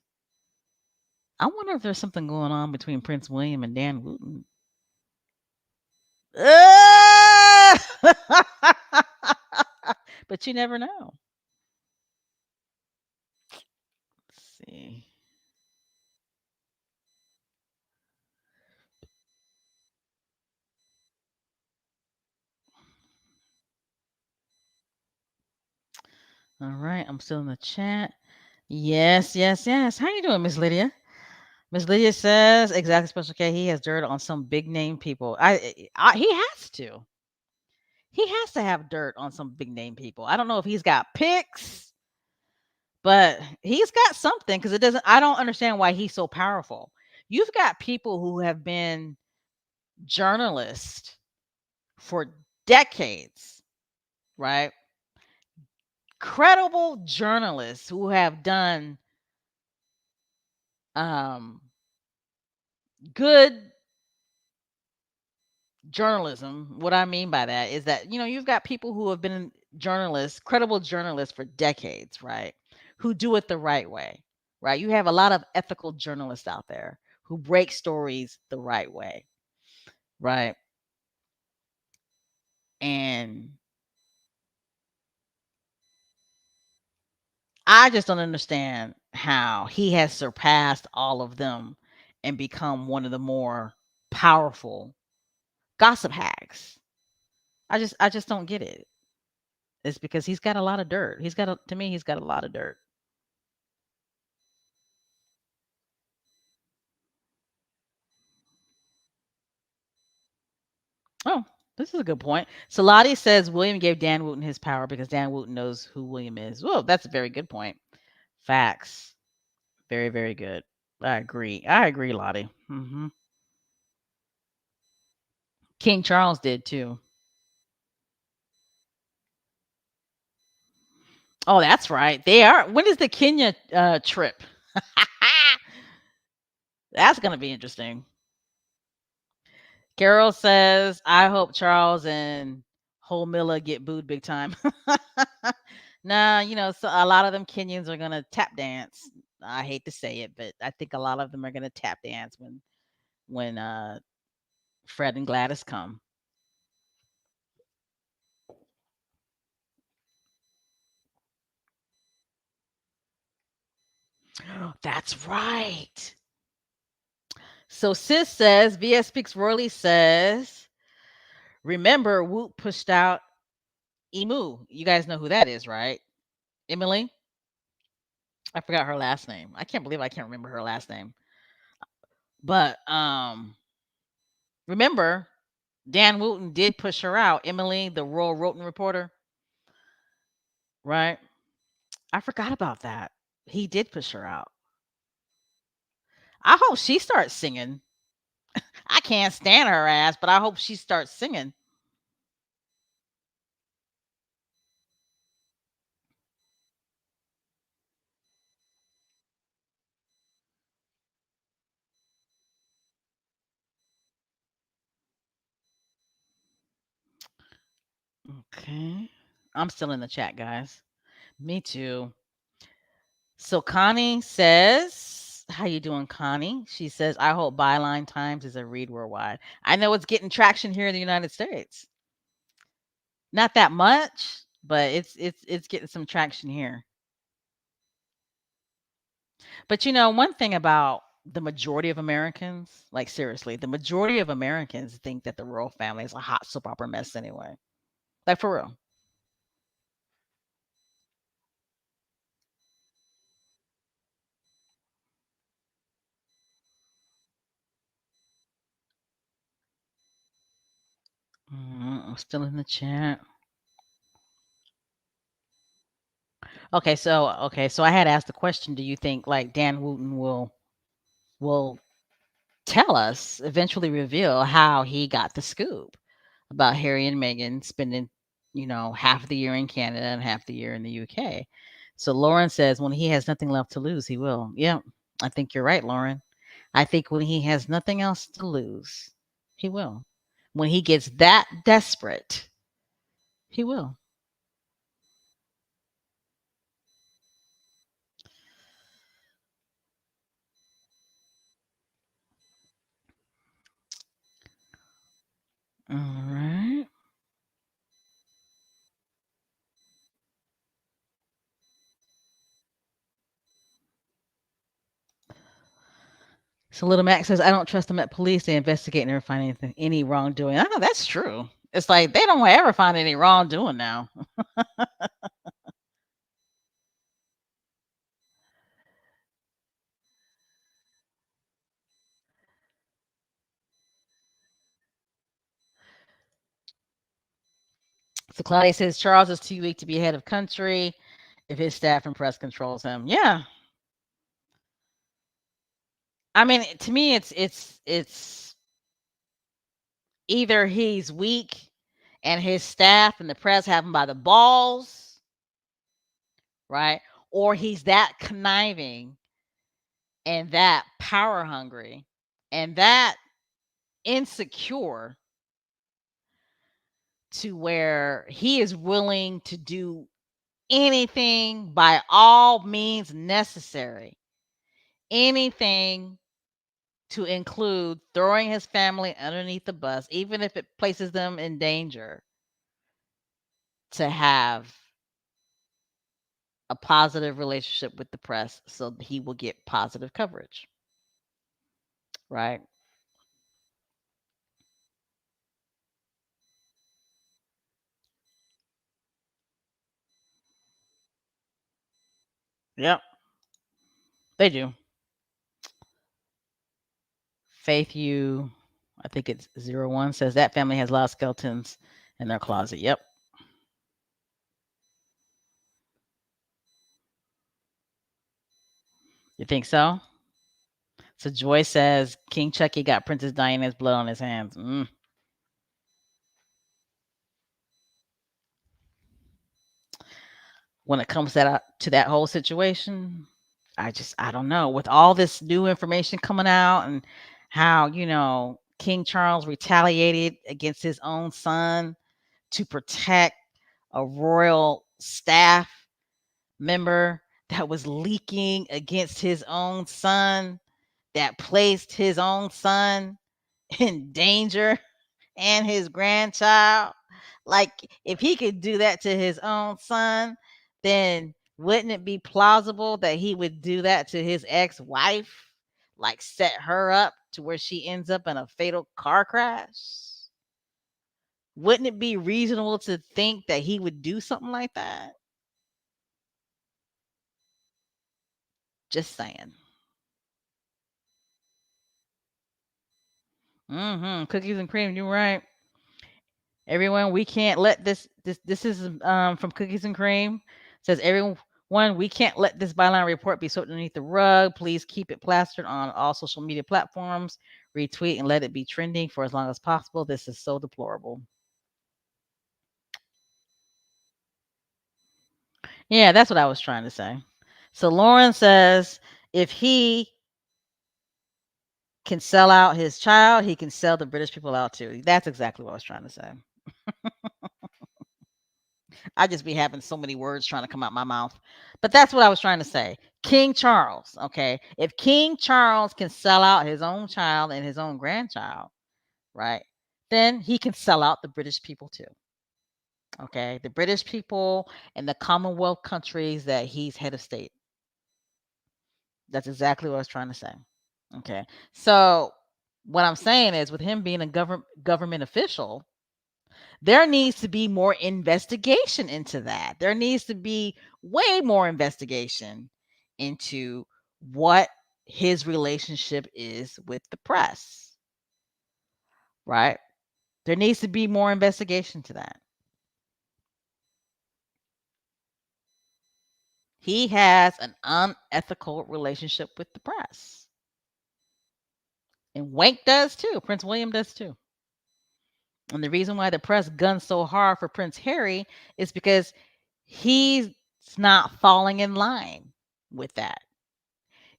S1: I wonder if there's something going on between Prince William and Dan Wooten. Ah! But you never know. Let's see. All right, I'm still in the chat. Yes, yes, yes. How you doing, Miss Lydia? Miss Lydia says exactly, Special K. He has dirt on some big name people. He has to. He has to have dirt on some big name people. I don't know if he's got pics, but he's got something because it doesn't. I don't understand why he's so powerful. You've got people who have been journalists for decades, right? Credible journalists who have done um, good journalism. What I mean by that is that, you've got people who have been journalists, credible journalists for decades, right? Who do it the right way, right? You have a lot of ethical journalists out there who break stories the right way, right? And I just don't understand how he has surpassed all of them and become one of the more powerful gossip hacks. I just don't get it. It's because he's got a lot of dirt. To me, he's got a lot of dirt. Oh, this is a good point. Salati says William gave Dan Wooten his power because Dan Wooten knows who William is. Well, that's a very good point. Facts. Very, very good. I agree, Lottie. King Charles did too. Oh, that's right. They are. When is the Kenya trip? That's going to be interesting. Carol says, I hope Charles and Miller get booed big time. Nah, so a lot of them Kenyans are gonna tap dance. I hate to say it, but I think a lot of them are gonna tap dance when Fred and Gladys come. That's right. So Sis says, VS Speaks Royally says, remember Whoop pushed out Emu. You guys know who that is, right? Emily? I forgot her last name. I can't believe I can't remember her last name. But remember, Dan Wooten did push her out. Emily, the Royal Roten reporter, right? I forgot about that. He did push her out. I hope she starts singing. I can't stand her ass, but I hope she starts singing. Okay. I'm still in the chat, guys. Me too. So Connie says, how you doing, Connie? She says, I hope Byline Times is a read worldwide. I know it's getting traction here in the United States. Not that much, but it's getting some traction here. But one thing about the majority of Americans, like seriously, the majority of Americans think that the royal family is a hot soap opera mess anyway. Like for real. I'm still in the chat. Okay, so I had asked the question, do you think like Dan Wooten will tell us, eventually reveal how he got the scoop about Harry and Meghan spending, half the year in Canada and half the year in the UK. So Lauren says when he has nothing left to lose, he will. Yeah, I think you're right, Lauren. I think when he has nothing else to lose, he will. When he gets that desperate, he will. All right. So Little Max says, I don't trust them at police. They investigate and never find anything, any wrongdoing. I know that's true. It's like they don't ever find any wrongdoing now. So Claudia says Charles is too weak to be head of country if his staff and press controls him. Yeah. I mean, to me it's either he's weak and his staff and the press have him by the balls, right? Or he's that conniving and that power hungry and that insecure to where he is willing to do anything by all means necessary. Anything to include throwing his family underneath the bus, even if it places them in danger, to have a positive relationship with the press so he will get positive coverage, right? Yep, they do. Faith You, I think it's 01, says that family has a lot of skeletons in their closet. Yep. You think so? So Joy says King Chucky got Princess Diana's blood on his hands. When it comes to that whole situation, I don't know. With all this new information coming out and how, King Charles retaliated against his own son to protect a royal staff member that was leaking against his own son, that placed his own son in danger and his grandchild. Like, if he could do that to his own son, then wouldn't it be plausible that he would do that to his ex-wife? Like, set her up to where she ends up in a fatal car crash? Wouldn't it be reasonable to think that he would do something like that? Just saying. Cookies and cream, you're right. Everyone, we can't let this is from Cookies and Cream. Says everyone, we can't let this byline report be swept underneath the rug. Please keep it plastered on all social media platforms. Retweet and let it be trending for as long as possible. This is so deplorable. Yeah, that's what I was trying to say. So Lauren says if he can sell out his child, he can sell the British people out too. That's exactly what I was trying to say. I just be having so many words trying to come out my mouth. But that's what I was trying to say. King Charles, okay? If King Charles can sell out his own child and his own grandchild, right? Then he can sell out the British people too. Okay? The British people and the Commonwealth countries that he's head of state. That's exactly what I was trying to say. Okay. So what I'm saying is, with him being a government official, there needs to be more investigation into that. There needs to be way more investigation into what his relationship is with the press, right? There needs to be more investigation to that. He has an unethical relationship with the press. And Wank does too. Prince William does too. And the reason why the press guns so hard for Prince Harry is because he's not falling in line with that.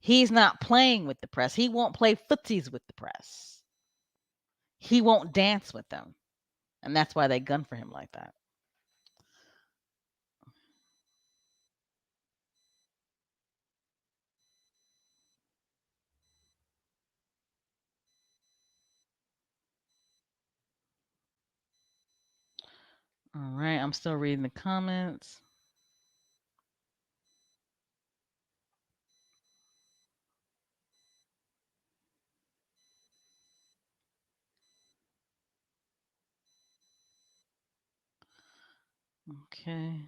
S1: He's not playing with the press. He won't play footsies with the press. He won't dance with them. And that's why they gun for him like that. All right, I'm still reading the comments. Okay.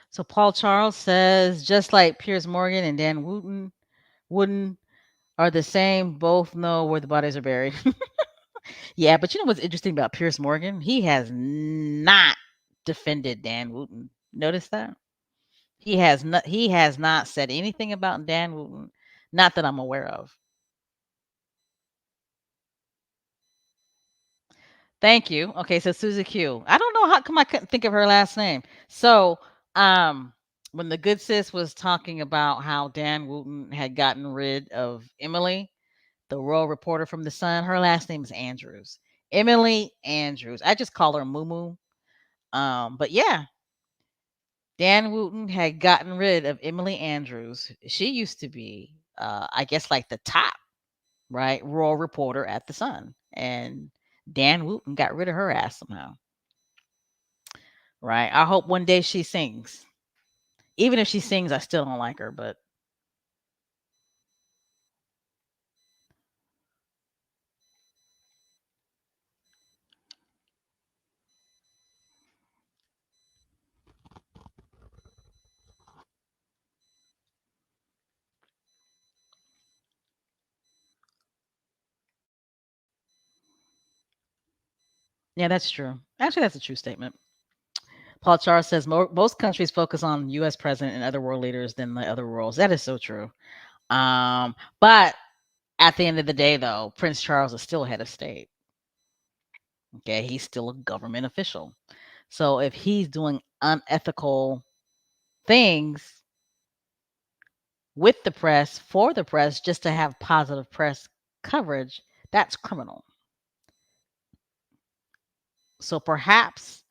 S1: So Paul Charles says, just like Piers Morgan and Dan Wooden are the same, both know where the bodies are buried. Yeah, but you know what's interesting about Piers Morgan? He has not defended Dan Wooten. Notice that? He has not said anything about Dan Wooten, not that I'm aware of. Thank you. Okay, so Susie Q. I don't know how come I couldn't think of her last name. So, um, when the good sis was talking about how Dan Wooten had gotten rid of Emily, the royal reporter from the Sun, her last name is Andrews. Emily Andrews. I just call her Moo. But yeah, Dan Wooten had gotten rid of Emily Andrews. She used to be, I guess, like the top, right, royal reporter at the Sun, and Dan Wooten got rid of her ass somehow. Right. I hope one day she sings. Even if she sings, I still don't like her, but yeah, that's true. Actually, that's a true statement. Paul Charles says most countries focus on U.S. president and other world leaders than the other worlds. That is so true. But at the end of the day, though, Prince Charles is still head of state. Okay, he's still a government official. So if he's doing unethical things with the press, for the press, just to have positive press coverage, that's criminal. So perhaps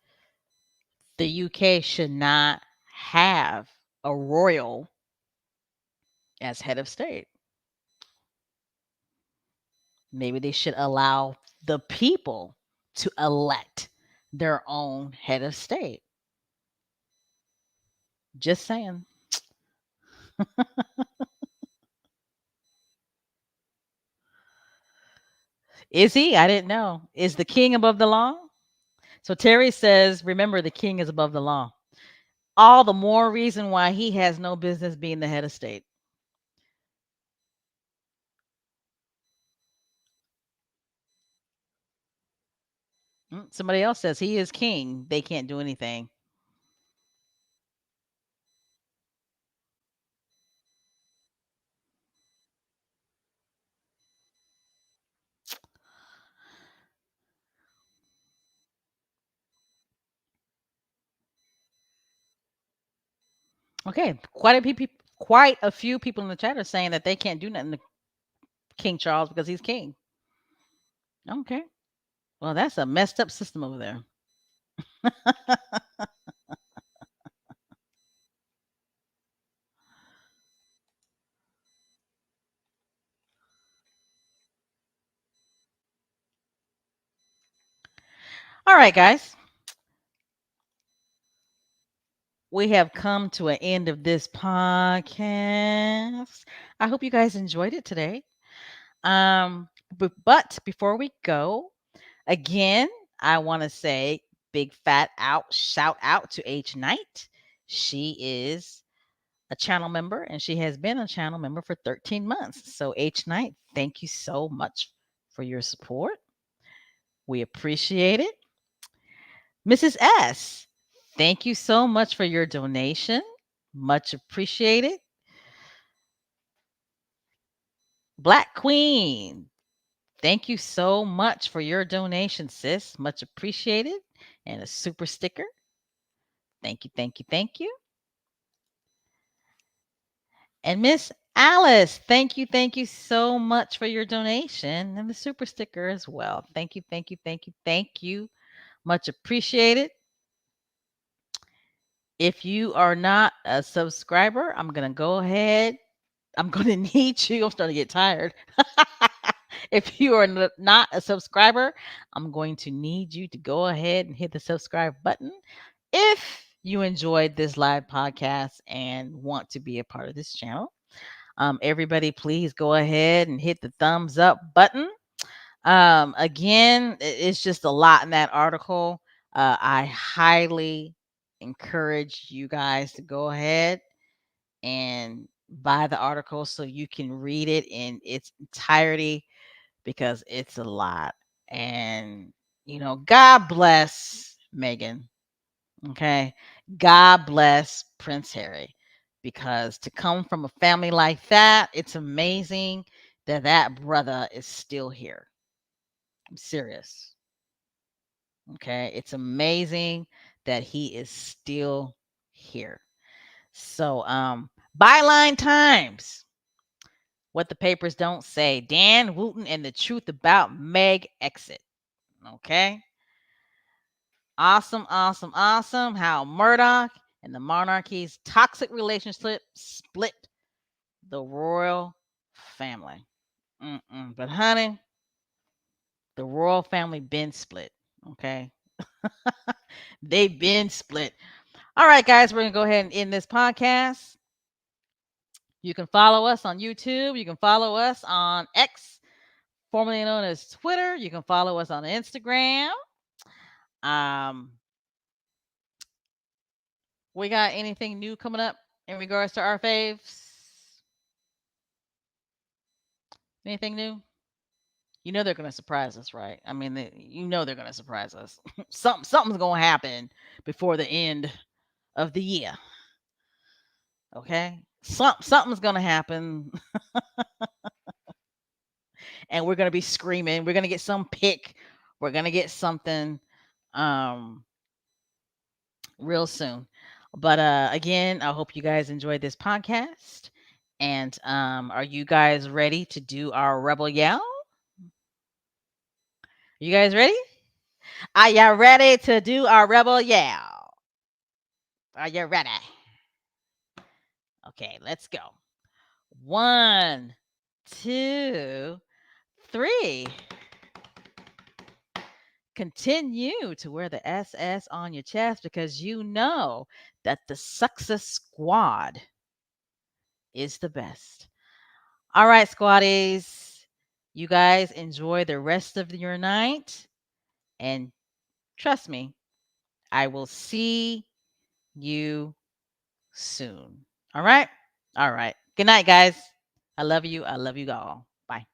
S1: the UK should not have a royal as head of state. Maybe they should allow the people to elect their own head of state. Just saying. Is he? I didn't know. Is the king above the law? So Terry says, remember, the king is above the law. All the more reason why he has no business being the head of state. Somebody else says he is king. They can't do anything. Okay, quite a few people in the chat are saying that they can't do nothing to King Charles because he's king. Okay, well, that's a messed up system over there. All right, guys. we have come to an end of this podcast. I hope you guys enjoyed it today. But before we go, again, I want to say big fat out shout out to H Knight. She is a channel member and she has been a channel member for 13 months. So H Knight, thank you so much for your support. We appreciate it. Mrs. S, thank you so much for your donation. Much appreciated. Black Queen, thank you so much for your donation, sis. Much appreciated. And a super sticker. Thank you, thank you, thank you. And Miss Alice, thank you so much for your donation and the super sticker as well. Thank you, thank you, thank you, thank you. Much appreciated. If you are not a subscriber, I'm going to go ahead. I'm going to need you. I'm starting to get tired. If you are not a subscriber, I'm going to need you to go ahead and hit the subscribe button. If you enjoyed this live podcast and want to be a part of this channel, everybody, please go ahead and hit the thumbs up button. Again, it's just a lot in that article. I highly encourage you guys to go ahead and buy the article so you can read it in its entirety because it's a lot. And, God bless Meghan. Okay. God bless Prince Harry because to come from a family like that, it's amazing that that brother is still here. I'm serious. Okay. It's amazing that he is still here. So, byline times. What the papers don't say. Dan Wooten and the truth about Meg exit. Okay. Awesome, awesome, awesome. How Murdoch and the monarchy's toxic relationship split the royal family. But honey, the royal family been split. Okay. They've been split. All right, guys, we're going to go ahead and end this podcast. You can follow us on YouTube. You can follow us on X, formerly known as Twitter. You can follow us on Instagram. We got anything new coming up in regards to our faves? Anything new? You know they're going to surprise us, right? I mean, they're going to surprise us. Something's going to happen before the end of the year. Okay? Something's going to happen and we're going to be screaming. We're going to get some pick. We're going to get something real soon. But again, I hope you guys enjoyed this podcast. And are you guys ready to do our rebel yell? You guys ready? Are you ready to do our rebel yell? Are you ready? Okay, let's go. 1, 2, 3. Continue to wear the SS on your chest because you know that the Success Squad is the best. All right, squaddies. You guys enjoy the rest of your night. And trust me, I will see you soon. All right? All right. Good night, guys. I love you. I love you all. Bye.